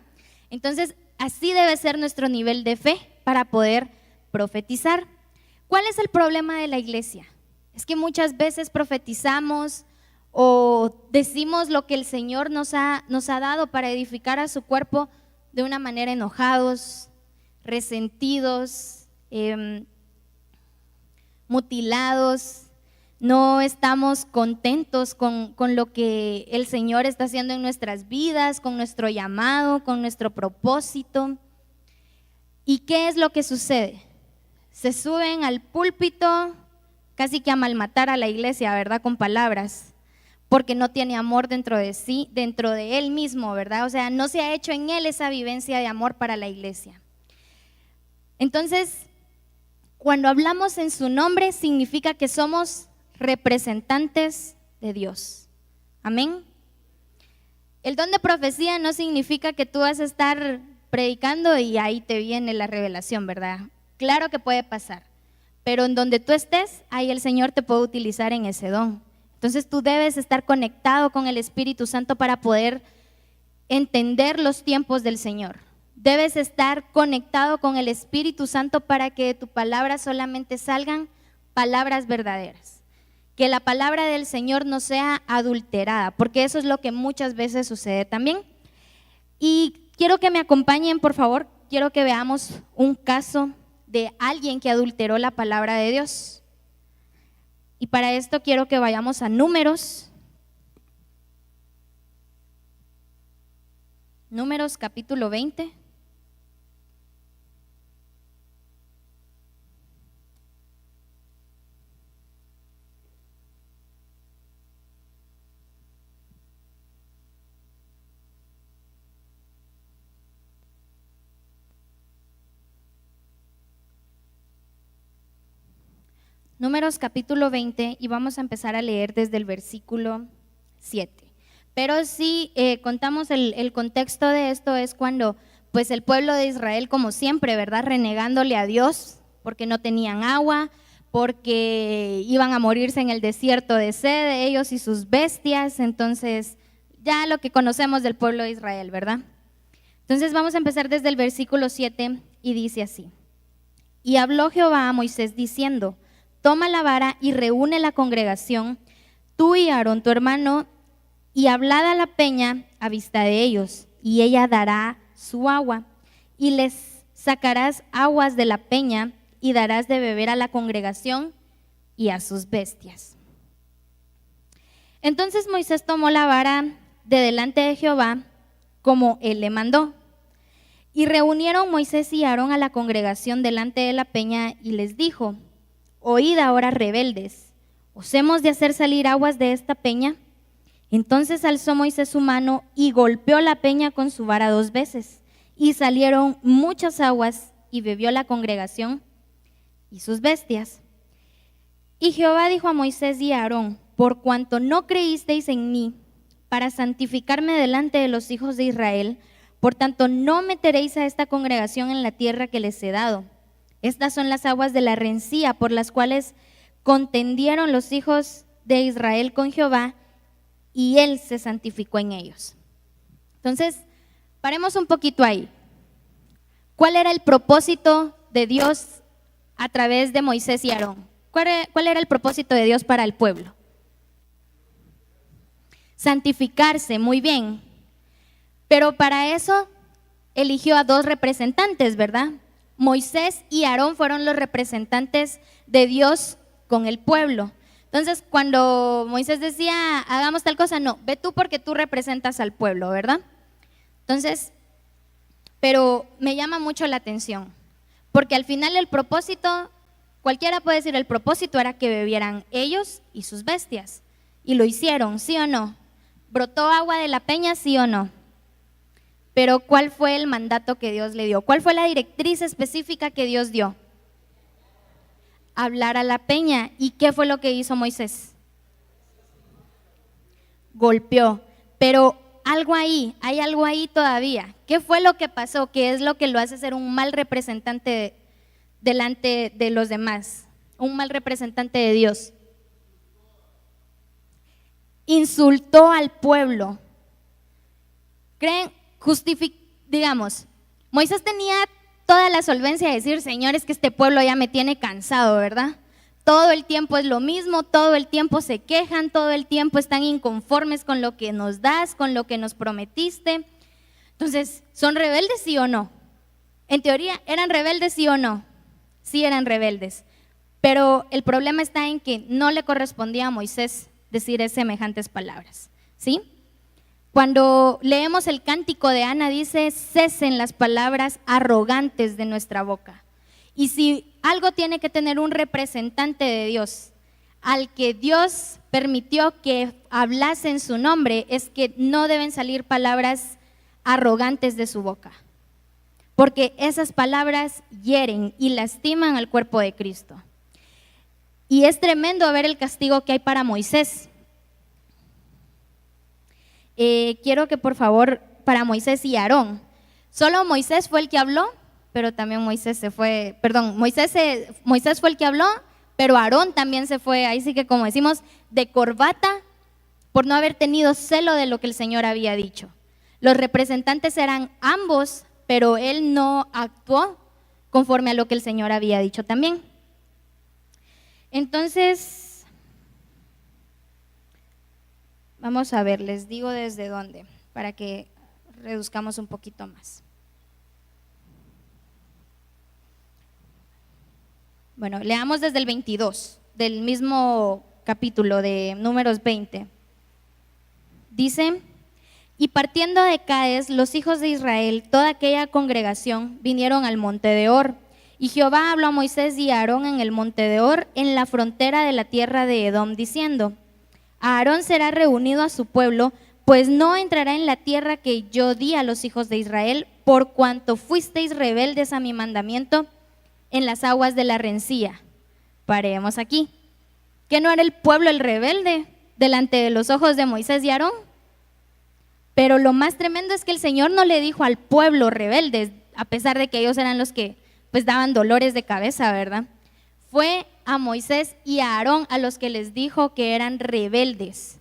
Entonces, así debe ser nuestro nivel de fe para poder profetizar. ¿Cuál es el problema de la iglesia? Es que muchas veces profetizamos o decimos lo que el Señor nos ha dado para edificar a su cuerpo de una manera enojados, resentidos, mutilados. No estamos contentos con lo que el Señor está haciendo en nuestras vidas, con nuestro llamado, con nuestro propósito. ¿Y qué es lo que sucede? Se suben al púlpito casi que a malmatar a la iglesia, ¿verdad? Con palabras, porque no tiene amor dentro de sí, dentro de él mismo, ¿verdad? O sea, no se ha hecho en él esa vivencia de amor para la iglesia. Entonces, cuando hablamos en su nombre, significa que somos representantes de Dios. Amén. El don de profecía no significa que tú vas a estar predicando y ahí te viene la revelación, ¿verdad? Claro que puede pasar, pero en donde tú estés, ahí el Señor te puede utilizar en ese don. Entonces tú debes estar conectado con el Espíritu Santo para poder entender los tiempos del Señor. Debes estar conectado con el Espíritu Santo para que de tu palabra solamente salgan palabras verdaderas. Que la palabra del Señor no sea adulterada, porque eso es lo que muchas veces sucede también. Y quiero que me acompañen, por favor, quiero que veamos un caso de alguien que adulteró la palabra de Dios. Y para esto quiero que vayamos a Números. Números capítulo 20. Números capítulo 20 y vamos a empezar a leer desde el versículo 7. Pero si contamos el contexto de esto es cuando pues el pueblo de Israel, como siempre, ¿verdad? Renegándole a Dios porque no tenían agua, porque iban a morirse en el desierto de sed, ellos y sus bestias. Entonces ya lo que conocemos del pueblo de Israel, ¿verdad? Entonces vamos a empezar desde el versículo 7 y dice así: y habló Jehová a Moisés diciendo: toma la vara y reúne la congregación, tú y Aarón tu hermano, y hablad a la peña a vista de ellos, y ella dará su agua, y les sacarás aguas de la peña, y darás de beber a la congregación y a sus bestias. Entonces Moisés tomó la vara de delante de Jehová, como él le mandó. Y reunieron Moisés y Aarón a la congregación delante de la peña, y les dijo: oíd ahora, rebeldes, ¿os hemos de hacer salir aguas de esta peña? Entonces alzó Moisés su mano y golpeó la peña con su vara 2 veces, y salieron muchas aguas, y bebió la congregación y sus bestias. Y Jehová dijo a Moisés y a Aarón: por cuanto no creísteis en mí para santificarme delante de los hijos de Israel, por tanto no meteréis a esta congregación en la tierra que les he dado. Estas son las aguas de la rencilla por las cuales contendieron los hijos de Israel con Jehová, y él se santificó en ellos. Entonces, paremos un poquito ahí. ¿Cuál era el propósito de Dios a través de Moisés y Aarón? ¿Cuál era el propósito de Dios para el pueblo? Santificarse, muy bien. Pero para eso eligió a 2 representantes, ¿verdad? Moisés y Aarón fueron los representantes de Dios con el pueblo. Entonces, cuando Moisés decía, hagamos tal cosa, no, ve tú porque tú representas al pueblo, ¿verdad? Entonces, pero me llama mucho la atención, porque al final el propósito, cualquiera puede decir, el propósito era que bebieran ellos y sus bestias, y lo hicieron, ¿sí o no? ¿Brotó agua de la peña, sí o no? Pero ¿cuál fue el mandato que Dios le dio? ¿Cuál fue la directriz específica que Dios dio? Hablar a la peña. ¿Y qué fue lo que hizo Moisés? Golpeó. Pero hay algo ahí todavía. ¿Qué fue lo que pasó? ¿Qué es lo que lo hace ser un mal representante delante de los demás? Un mal representante de Dios. Insultó al pueblo. ¿Creen? Digamos, Moisés tenía toda la solvencia de decir: Señor, es que este pueblo ya me tiene cansado, ¿verdad? Todo el tiempo es lo mismo, todo el tiempo se quejan, todo el tiempo están inconformes con lo que nos das, con lo que nos prometiste. Entonces, ¿son rebeldes, sí o no? En teoría, ¿eran rebeldes, sí o no? Sí eran rebeldes. Pero el problema está en que no le correspondía a Moisés decir semejantes palabras, ¿sí? Cuando leemos el cántico de Ana, dice: cesen las palabras arrogantes de nuestra boca. Y si algo tiene que tener un representante de Dios, al que Dios permitió que hablase en su nombre, es que no deben salir palabras arrogantes de su boca, porque esas palabras hieren y lastiman al cuerpo de Cristo. Y es tremendo ver el castigo que hay para Moisés. Quiero que por favor, para Moisés y Aarón, solo Moisés fue el que habló, pero también Moisés fue el que habló, pero Aarón también se fue, ahí sí que como decimos, de corbata, por no haber tenido celo de lo que el Señor había dicho. Los representantes eran ambos, pero él no actuó conforme a lo que el Señor había dicho también. Entonces, vamos a ver, les digo desde dónde, para que reduzcamos un poquito más. Bueno, leamos desde el 22, del mismo capítulo de Números 20. Dice: y partiendo de Cades, los hijos de Israel, toda aquella congregación, vinieron al monte de Hor. Y Jehová habló a Moisés y a Aarón en el monte de Hor, en la frontera de la tierra de Edom, diciendo: a Aarón será reunido a su pueblo, pues no entrará en la tierra que yo di a los hijos de Israel, por cuanto fuisteis rebeldes a mi mandamiento en las aguas de la rencilla. Paremos aquí. ¿Que no era el pueblo el rebelde delante de los ojos de Moisés y Aarón? Pero lo más tremendo es que el Señor no le dijo al pueblo rebeldes, a pesar de que ellos eran los que pues daban dolores de cabeza, ¿verdad? Fue a Moisés y a Aarón a los que les dijo que eran rebeldes.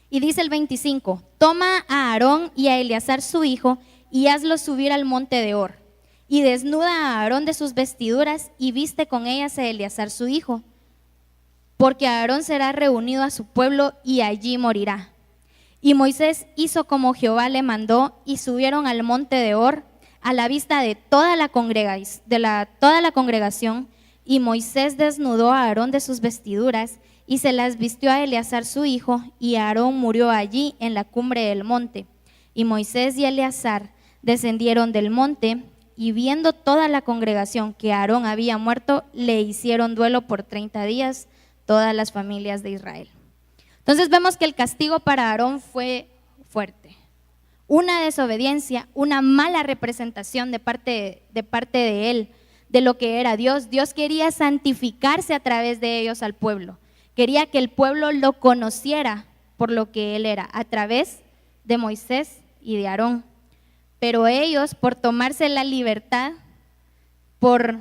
Y dice el 25: toma a Aarón y a Eleazar su hijo y hazlos subir al monte de Hor. Y desnuda a Aarón de sus vestiduras y viste con ellas a Eleazar su hijo, porque Aarón será reunido a su pueblo y allí morirá. Y Moisés hizo como Jehová le mandó, y subieron al monte de Hor a la vista de toda la congregación. Y Moisés desnudó a Aarón de sus vestiduras y se las vistió a Eleazar su hijo, y Aarón murió allí en la cumbre del monte. Y Moisés y Eleazar descendieron del monte, y viendo toda la congregación que Aarón había muerto, le hicieron duelo por 30 días todas las familias de Israel. Entonces vemos que el castigo para Aarón fue fuerte. Una desobediencia, una mala representación de parte de él, de lo que era Dios. Dios quería santificarse a través de ellos al pueblo. Quería que el pueblo lo conociera por lo que él era, a través de Moisés y de Aarón. Pero ellos, por tomarse la libertad, por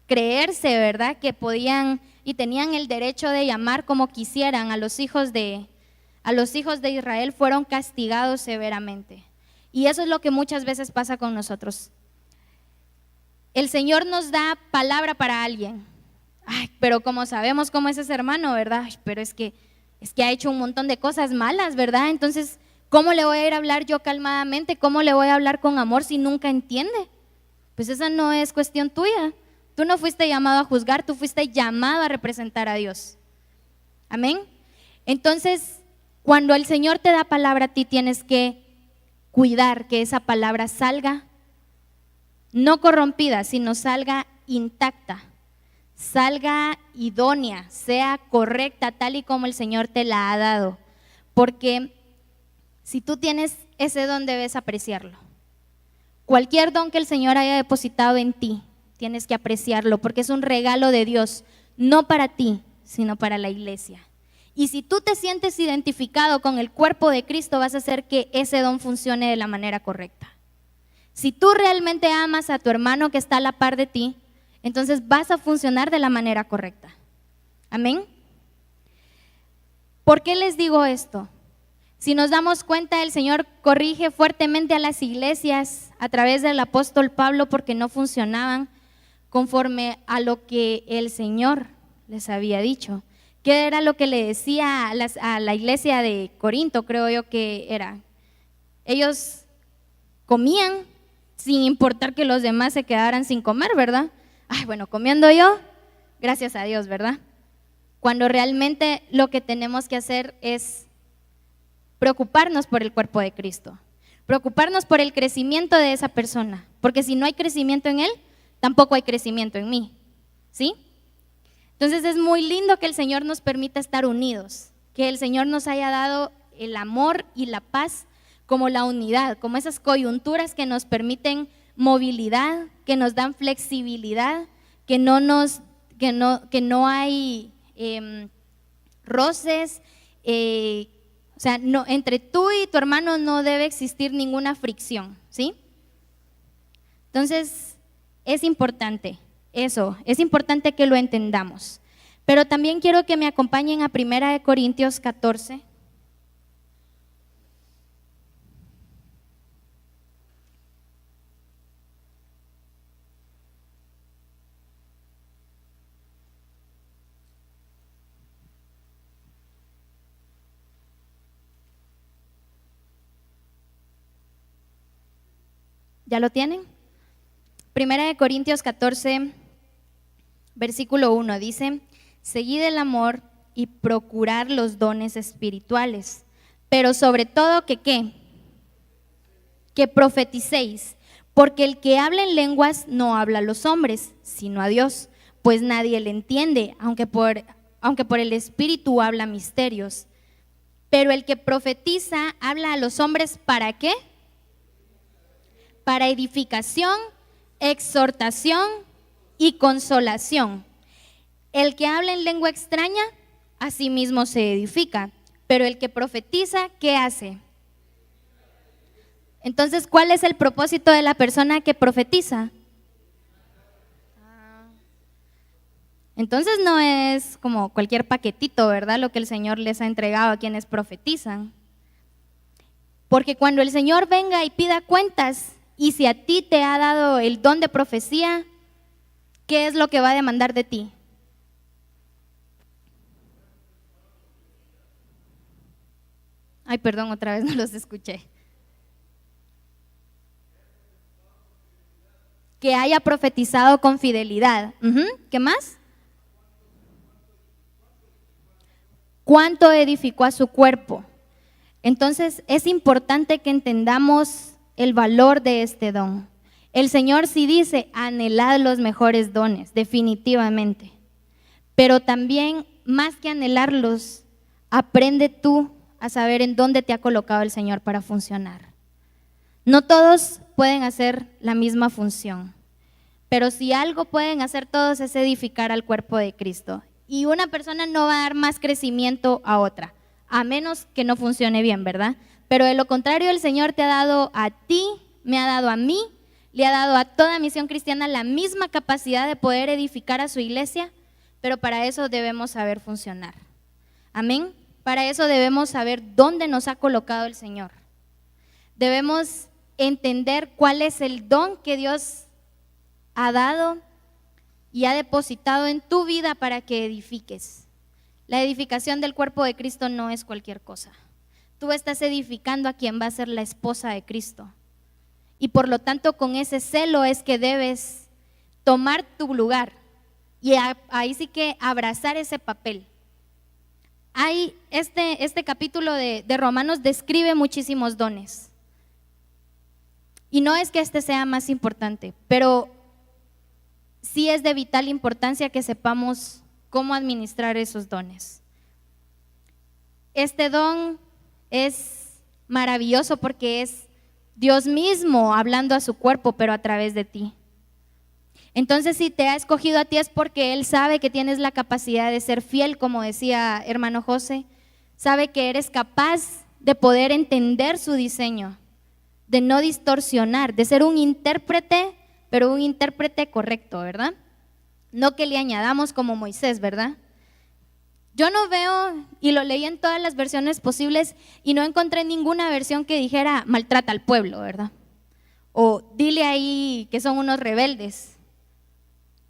creerse, ¿verdad?, que podían y tenían el derecho de llamar como quisieran a los hijos de Israel, fueron castigados severamente. Y eso es lo que muchas veces pasa con nosotros. El Señor nos da palabra para alguien. Ay, pero como sabemos cómo es ese hermano, ¿verdad? Ay, pero es que ha hecho un montón de cosas malas, ¿verdad? Entonces, ¿cómo le voy a ir a hablar yo calmadamente? ¿Cómo le voy a hablar con amor si nunca entiende? Pues esa no es cuestión tuya. Tú no fuiste llamado a juzgar, tú fuiste llamado a representar a Dios. Amén. Entonces, cuando el Señor te da palabra a ti, tienes que cuidar que esa palabra salga no corrompida, sino salga intacta, salga idónea, sea correcta, tal y como el Señor te la ha dado. Porque si tú tienes ese don, debes apreciarlo. Cualquier don que el Señor haya depositado en ti, tienes que apreciarlo, porque es un regalo de Dios, no para ti, sino para la iglesia. Y si tú te sientes identificado con el cuerpo de Cristo, vas a hacer que ese don funcione de la manera correcta. Si tú realmente amas a tu hermano que está a la par de ti, entonces vas a funcionar de la manera correcta. Amén. ¿Por qué les digo esto? Si nos damos cuenta, el Señor corrige fuertemente a las iglesias a través del apóstol Pablo porque no funcionaban conforme a lo que el Señor les había dicho. ¿Qué era lo que le decía a la iglesia de Corinto? Creo yo que era. Ellos comían sin importar que los demás se quedaran sin comer, ¿verdad? Ay, bueno, comiendo yo, gracias a Dios, ¿verdad? Cuando realmente lo que tenemos que hacer es preocuparnos por el cuerpo de Cristo, preocuparnos por el crecimiento de esa persona, porque si no hay crecimiento en él, tampoco hay crecimiento en mí, ¿sí? Entonces es muy lindo que el Señor nos permita estar unidos, que el Señor nos haya dado el amor y la paz como la unidad, como esas coyunturas que nos permiten movilidad, que nos dan flexibilidad, que no hay roces, o sea, no, entre tú y tu hermano no debe existir ninguna fricción, ¿sí? Entonces es importante eso, es importante que lo entendamos. Pero también quiero que me acompañen a 1 Corintios 14. ¿Ya lo tienen? 1 Corintios 14, Versículo 1 dice: seguid el amor y procurad los dones espirituales, pero sobre todo que ¿qué? Que profeticéis, porque el que habla en lenguas no habla a los hombres, sino a Dios, pues nadie le entiende, aunque por el Espíritu habla misterios. Pero el que profetiza habla a los hombres, ¿para qué? Para edificación, exhortación y consolación. El que habla en lengua extraña, a sí mismo se edifica, pero el que profetiza, ¿qué hace? Entonces, ¿cuál es el propósito de la persona que profetiza? Entonces no es como cualquier paquetito, ¿verdad? Lo que el Señor les ha entregado a quienes profetizan. Porque cuando el Señor venga y pida cuentas, y si a ti te ha dado el don de profecía, ¿qué es lo que va a demandar de ti? Ay, perdón, otra vez no los escuché. Que haya profetizado con fidelidad. ¿Qué más? ¿Cuánto edificó a su cuerpo? Entonces es importante que entendamos el valor de este don. El Señor sí dice: anhelad los mejores dones, definitivamente. Pero también, más que anhelarlos, aprende tú a saber en dónde te ha colocado el Señor para funcionar. No todos pueden hacer la misma función, pero si algo pueden hacer todos es edificar al cuerpo de Cristo. Y una persona no va a dar más crecimiento a otra, a menos que no funcione bien, ¿verdad? Pero de lo contrario, el Señor te ha dado a ti, me ha dado a mí, le ha dado a toda Misión Cristiana la misma capacidad de poder edificar a su iglesia, pero para eso debemos saber funcionar. Amén. Para eso debemos saber dónde nos ha colocado el Señor. Debemos entender cuál es el don que Dios ha dado y ha depositado en tu vida para que edifiques. La edificación del cuerpo de Cristo no es cualquier cosa. Tú estás edificando a quien va a ser la esposa de Cristo. Y por lo tanto, con ese celo es que debes tomar tu lugar y ahí sí que abrazar ese papel. Hay este capítulo de Romanos describe muchísimos dones. Y no es que este sea más importante, pero sí es de vital importancia que sepamos cómo administrar esos dones. Este don es maravilloso porque es Dios mismo hablando a su cuerpo, pero a través de ti. Entonces, si te ha escogido a ti es porque Él sabe que tienes la capacidad de ser fiel, como decía hermano José, sabe que eres capaz de poder entender su diseño, de no distorsionar, de ser un intérprete, pero un intérprete correcto, ¿verdad? No que le añadamos como Moisés, ¿verdad? Yo no veo, y lo leí en todas las versiones posibles, y no encontré ninguna versión que dijera maltrata al pueblo, ¿verdad? O dile ahí que son unos rebeldes,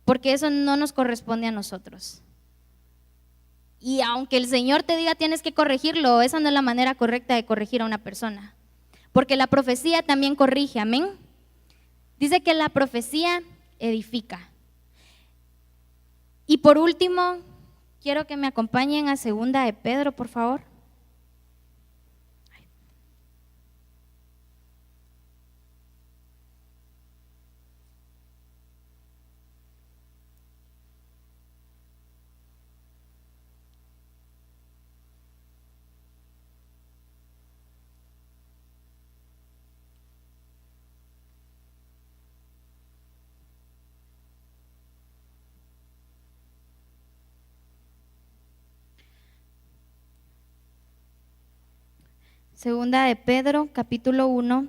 porque eso no nos corresponde a nosotros. Y aunque el Señor te diga tienes que corregirlo, esa no es la manera correcta de corregir a una persona, porque la profecía también corrige, amén. Dice que la profecía edifica. Y por último, quiero que me acompañen a 2 de Pedro, por favor. Segunda de Pedro, capítulo 1,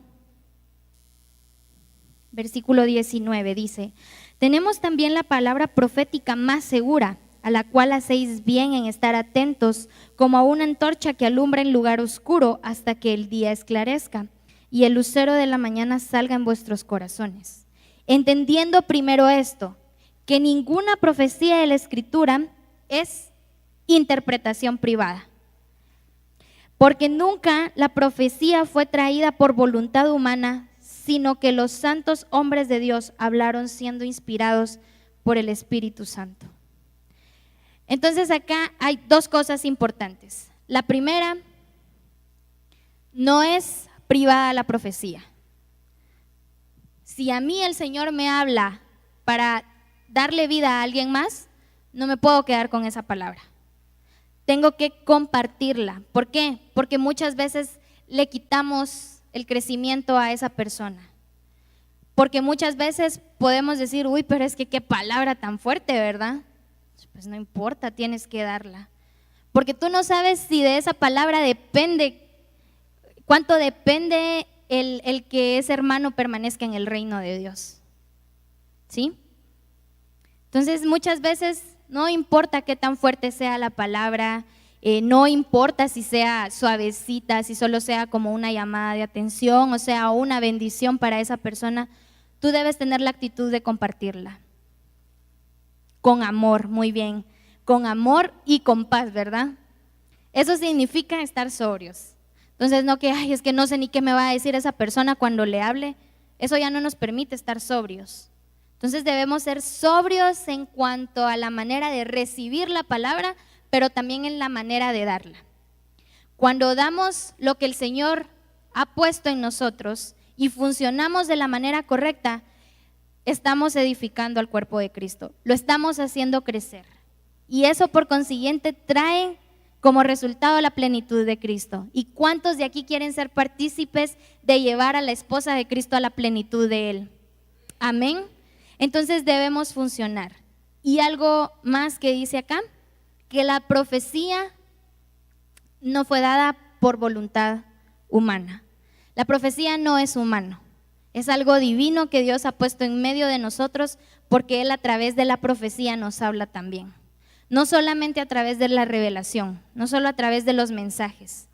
versículo 19, dice: tenemos también la palabra profética más segura, a la cual hacéis bien en estar atentos, como a una antorcha que alumbra en lugar oscuro hasta que el día esclarezca y el lucero de la mañana salga en vuestros corazones. Entendiendo primero esto, que ninguna profecía de la Escritura es interpretación privada. Porque nunca la profecía fue traída por voluntad humana, sino que los santos hombres de Dios hablaron siendo inspirados por el Espíritu Santo. Entonces acá hay dos cosas importantes. La primera, no es privada la profecía. Si a mí el Señor me habla para darle vida a alguien más, no me puedo quedar con esa palabra. Tengo que compartirla. ¿Por qué? Porque muchas veces le quitamos el crecimiento a esa persona. Porque muchas veces podemos decir, uy, pero es que qué palabra tan fuerte, ¿verdad? Pues no importa, tienes que darla. Porque tú no sabes si de esa palabra depende, cuánto depende el que ese hermano permanezca en el reino de Dios. ¿Sí? Entonces muchas veces no importa qué tan fuerte sea la palabra, no importa si sea suavecita, si solo sea como una llamada de atención, o sea, una bendición para esa persona, tú debes tener la actitud de compartirla. Con amor, muy bien, con amor y con paz, ¿verdad? Eso significa estar sobrios. Entonces no que, ay, es que no sé ni qué me va a decir esa persona cuando le hable, eso ya no nos permite estar sobrios. Entonces debemos ser sobrios en cuanto a la manera de recibir la palabra, pero también en la manera de darla. Cuando damos lo que el Señor ha puesto en nosotros y funcionamos de la manera correcta, estamos edificando al cuerpo de Cristo, lo estamos haciendo crecer. Y eso por consiguiente trae como resultado la plenitud de Cristo. ¿Y cuántos de aquí quieren ser partícipes de llevar a la esposa de Cristo a la plenitud de Él? Amén. Entonces debemos funcionar. Y algo más que dice acá, que la profecía no fue dada por voluntad humana. La profecía no es humano, es algo divino que Dios ha puesto en medio de nosotros, porque Él a través de la profecía nos habla también. No solamente a través de la revelación, no solo a través de los mensajes.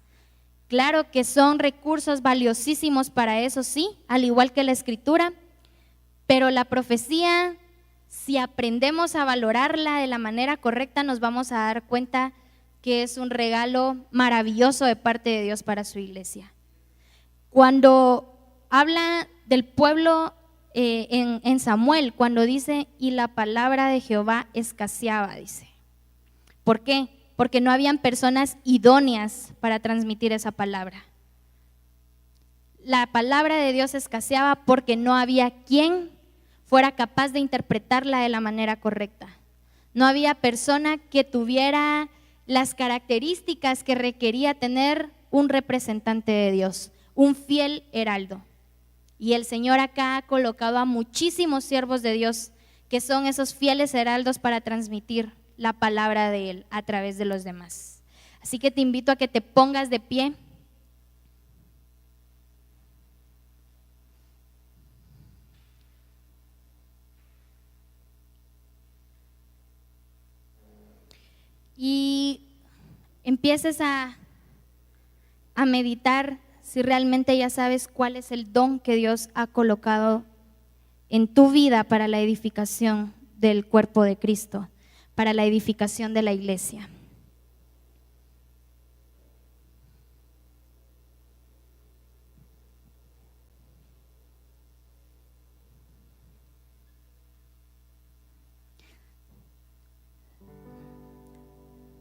Claro que son recursos valiosísimos para eso, sí, al igual que la escritura, pero la profecía, si aprendemos a valorarla de la manera correcta, nos vamos a dar cuenta que es un regalo maravilloso de parte de Dios para su iglesia. Cuando habla del pueblo en Samuel, cuando dice, y la palabra de Jehová escaseaba, dice. ¿Por qué? Porque no habían personas idóneas para transmitir esa palabra. La palabra de Dios escaseaba porque no había quien fuera capaz de interpretarla de la manera correcta. No había persona que tuviera las características que requería tener un representante de Dios, un fiel heraldo. Y el Señor acá ha colocado a muchísimos siervos de Dios que son esos fieles heraldos para transmitir la palabra de Él a través de los demás. Así que te invito a que te pongas de pie. Y empieces a meditar si realmente ya sabes cuál es el don que Dios ha colocado en tu vida para la edificación del cuerpo de Cristo, para la edificación de la iglesia.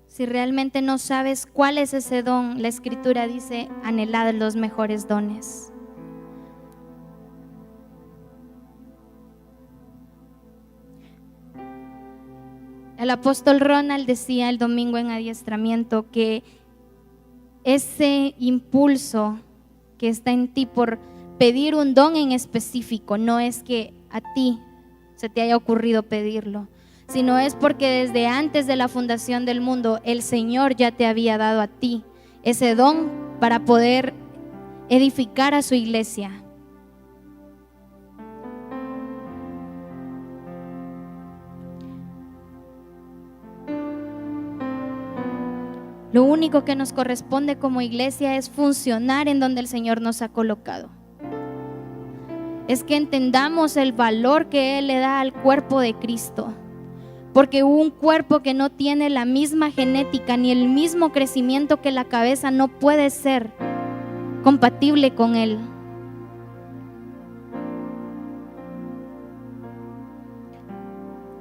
Si realmente no sabes cuál es ese don, la Escritura dice, anhelad los mejores dones. El apóstol Ronald decía el domingo en adiestramiento que ese impulso que está en ti por pedir un don en específico no es que a ti se te haya ocurrido pedirlo, sino es porque desde antes de la fundación del mundo el Señor ya te había dado a ti ese don para poder edificar a su iglesia. Lo único que nos corresponde como iglesia es funcionar en donde el Señor nos ha colocado. Es que entendamos el valor que Él le da al cuerpo de Cristo. Porque un cuerpo que no tiene la misma genética ni el mismo crecimiento que la cabeza no puede ser compatible con Él.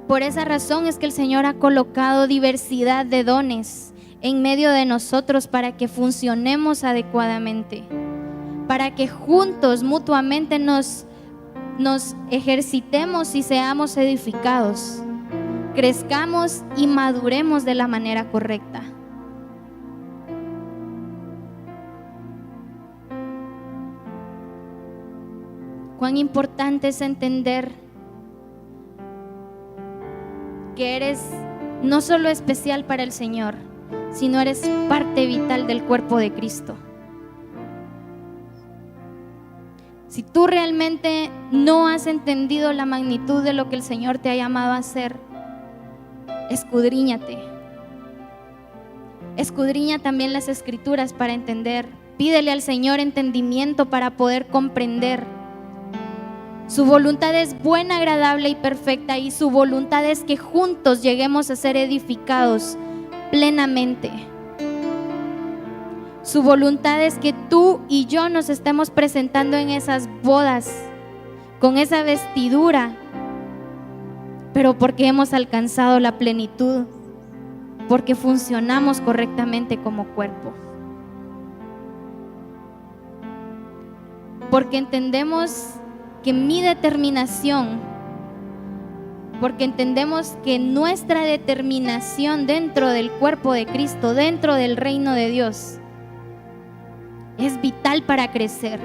Por esa razón es que el Señor ha colocado diversidad de dones en medio de nosotros para que funcionemos adecuadamente, para que juntos, mutuamente nos ejercitemos y seamos edificados, crezcamos y maduremos de la manera correcta. Cuán importante es entender que eres no solo especial para el Señor, sino eres parte vital del cuerpo de Cristo. Si tú realmente no has entendido la magnitud de lo que el Señor te ha llamado a hacer, escudriñate. Escudriña también las Escrituras para entender. Pídele al Señor entendimiento para poder comprender. Su voluntad es buena, agradable y perfecta, y su voluntad es que juntos lleguemos a ser edificados plenamente. Su voluntad es que tú y yo nos estemos presentando en esas bodas con esa vestidura, pero porque hemos alcanzado la plenitud, porque funcionamos correctamente como cuerpo, porque entendemos que mi determinación, porque entendemos que nuestra determinación dentro del cuerpo de Cristo, dentro del reino de Dios, es vital para crecer.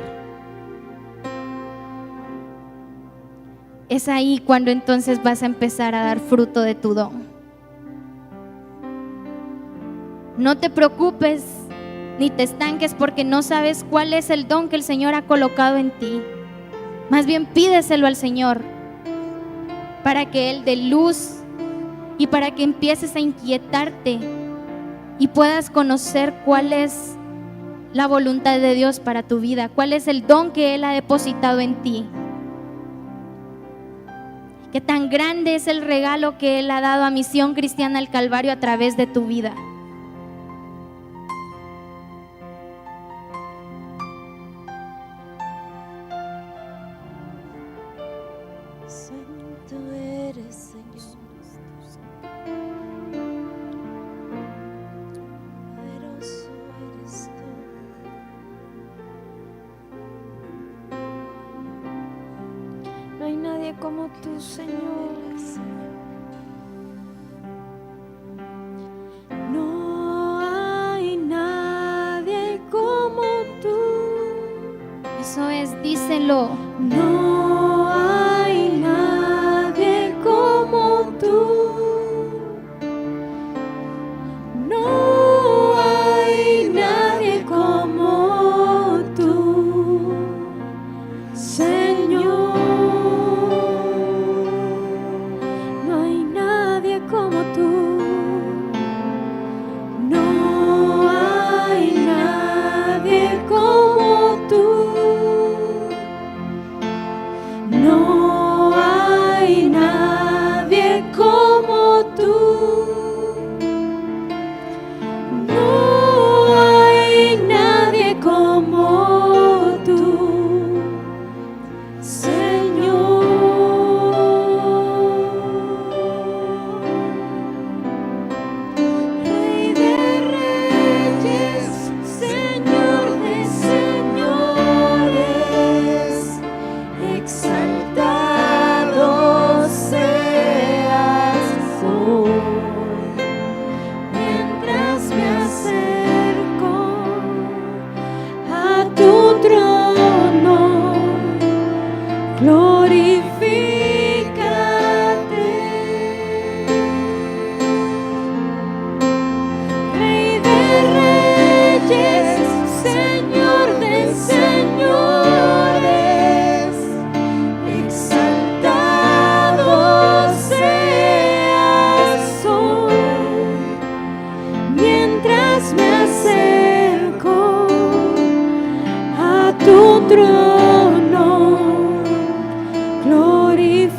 Es ahí cuando entonces vas a empezar a dar fruto de tu don. No te preocupes ni te estanques porque no sabes cuál es el don que el Señor ha colocado en ti. Más bien pídeselo al Señor para que Él dé luz y para que empieces a inquietarte y puedas conocer cuál es la voluntad de Dios para tu vida, cuál es el don que Él ha depositado en ti. Qué tan grande es el regalo que Él ha dado a Misión Cristiana al Calvario a través de tu vida. Santo eres, Señor. Poderoso eres tú. No hay nadie como tú, Señor. No hay nadie como tú. Eso es, díselo. No hay nadie como tú. No hay nadie como tú, Señor. No hay nadie como tú. No hay nadie como tú. No hay nadie como tú. No hay nadie como tú, Señor. Rey de reyes, Señor de señores, exaltado seas hoy. Mientras me acerco a tu trono, glorifícate. Rey de reyes, Señor de señores, exaltado seas hoy. Mientras me acerco a tu trono, glorifícate.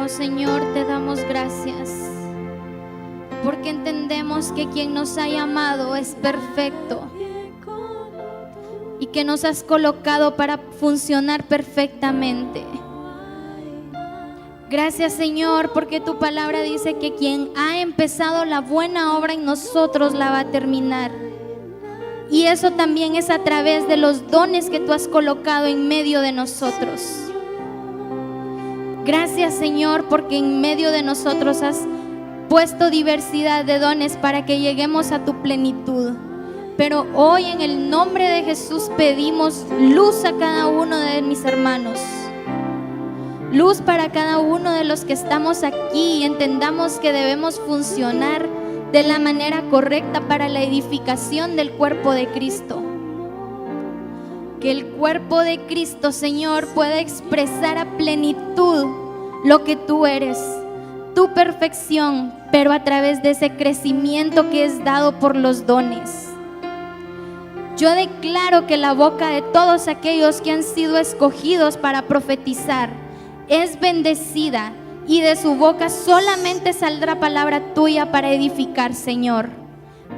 Oh Señor, te damos gracias porque entendemos que quien nos ha llamado es perfecto y que nos has colocado para funcionar perfectamente. Gracias, Señor, porque tu palabra dice que quien ha empezado la buena obra en nosotros la va a terminar. Y eso también es a través de los dones que tú has colocado en medio de nosotros. Gracias, Señor, porque en medio de nosotros has puesto diversidad de dones para que lleguemos a tu plenitud. Pero hoy en el nombre de Jesús pedimos luz a cada uno de mis hermanos. Luz para cada uno de los que estamos aquí y entendamos que debemos funcionar de la manera correcta para la edificación del cuerpo de Cristo. Que el cuerpo de Cristo, Señor, pueda expresar a plenitud lo que tú eres, tu perfección, pero a través de ese crecimiento que es dado por los dones. Yo declaro que la boca de todos aquellos que han sido escogidos para profetizar es bendecida y de su boca solamente saldrá palabra tuya para edificar, Señor.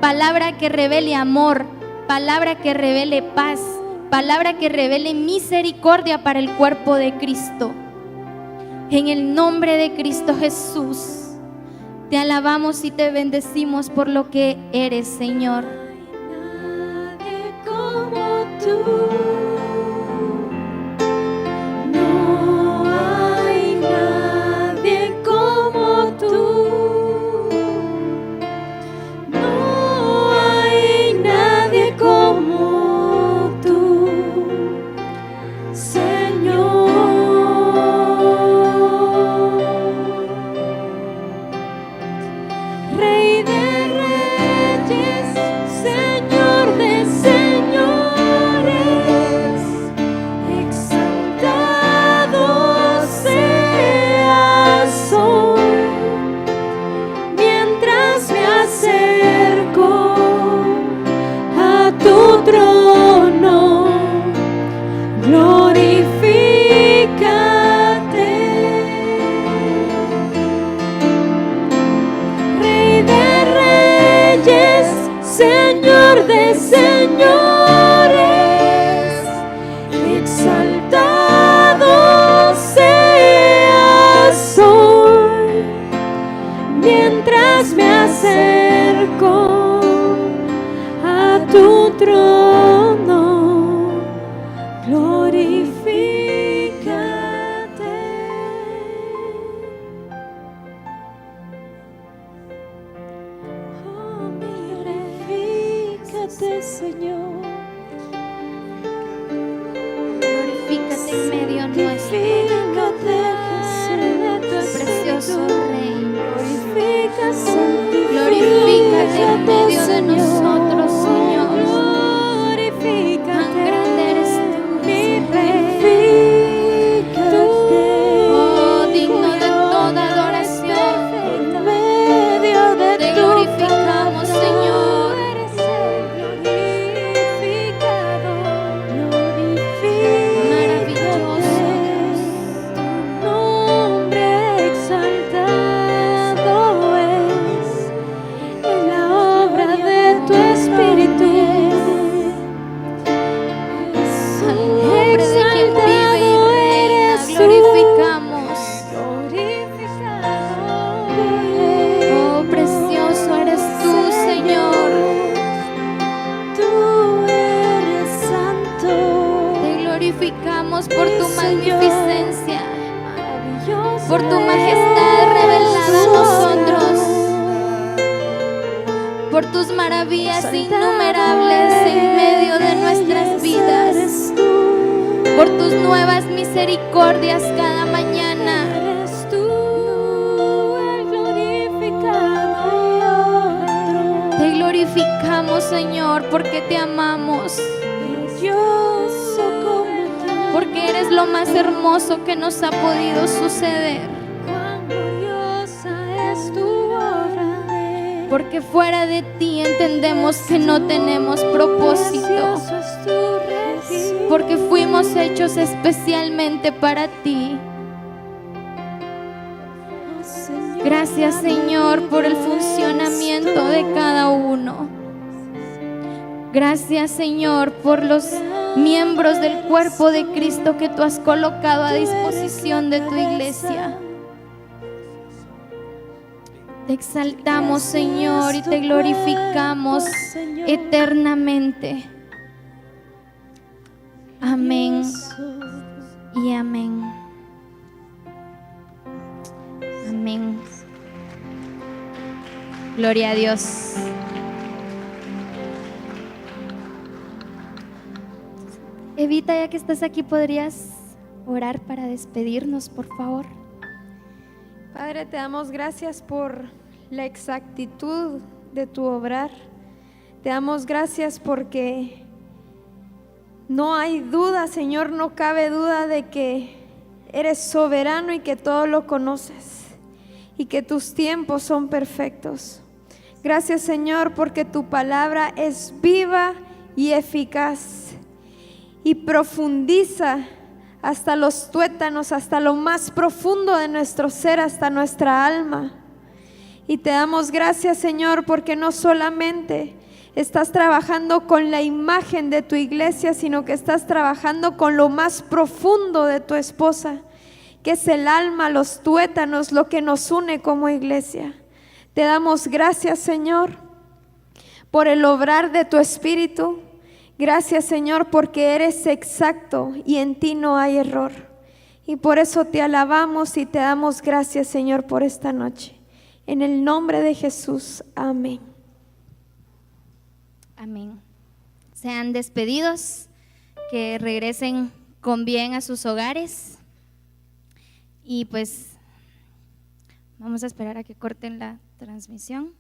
Palabra que revele amor, palabra que revele paz, palabra que revele misericordia para el cuerpo de Cristo. En el nombre de Cristo Jesús, te alabamos y te bendecimos por lo que eres, Señor. Nadie como tú. No hay nadie como tú. No hay nadie como tú, Señor. Rey de reyes, Señor de señores, exaltado seas hoy. Mientras me acerco a tu trono, glorifícate. Rey de reyes, Señor de señores, exaltado seas hoy. Mientras me acerco a tu trono, glorifícate. Oh, glorifícate, Señor. Glorifícate en medio nuestro, Glorifícate, Jesús, precioso Rey. Glorifícate en medio de nosotros, Señor. Tan grande eres tú, mi Rey. Rey. Oh, digno de toda adoración. En medio de Te tu glorificamos, calor, Señor. eres el glorificado. Glorifícate. Maravilloso. Tu nombre exaltado es en la obra de tu Espíritu. Al nombre de quien vive y reina, glorificamos. Oh, precioso eres tú, Señor. Tú eres santo. Te glorificamos por tu magnificencia, Maravilloso por tu majestad revelada a nosotros, por tus maravillas innumerables en medio de nuestras vidas, Eres tú, por tus nuevas misericordias cada mañana. eres tú el glorificado. Te glorificamos, Señor, porque te amamos, Glorioso como tú. porque eres lo más hermoso que nos ha podido suceder, Cuán gloriosa es tu obra. porque fuera de ti entendemos que no tenemos propósito, Precioso es tu registro. porque fuimos hechos especialmente para ti. Gracias, Señor, por el funcionamiento de cada uno. Gracias, Señor, por los miembros del cuerpo de Cristo que tú has colocado a disposición de tu iglesia. Te exaltamos, Señor, y te glorificamos eternamente. Amén y amén. Amén. Gloria a Dios. Evita, ya que estás aquí, ¿podrías orar para despedirnos, por favor? Padre, te damos gracias por la exactitud de tu obrar. Te damos gracias porque no hay duda, Señor, no cabe duda de que eres soberano y que todo lo conoces y que tus tiempos son perfectos. Gracias, Señor, porque tu palabra es viva y eficaz y profundiza hasta los tuétanos, hasta lo más profundo de nuestro ser, hasta nuestra alma. Y te damos gracias, Señor, porque no solamente estás trabajando con la imagen de tu iglesia, sino que estás trabajando con lo más profundo de tu esposa, que es el alma, los tuétanos, lo que nos une como iglesia. Te damos gracias, Señor, por el obrar de tu Espíritu. Gracias, Señor, porque eres exacto y en ti no hay error. Y por eso te alabamos y te damos gracias, Señor, por esta noche. En el nombre de Jesús, amén. Amén. Sean despedidos, que regresen con bien a sus hogares. Y pues vamos a esperar a que corten la transmisión.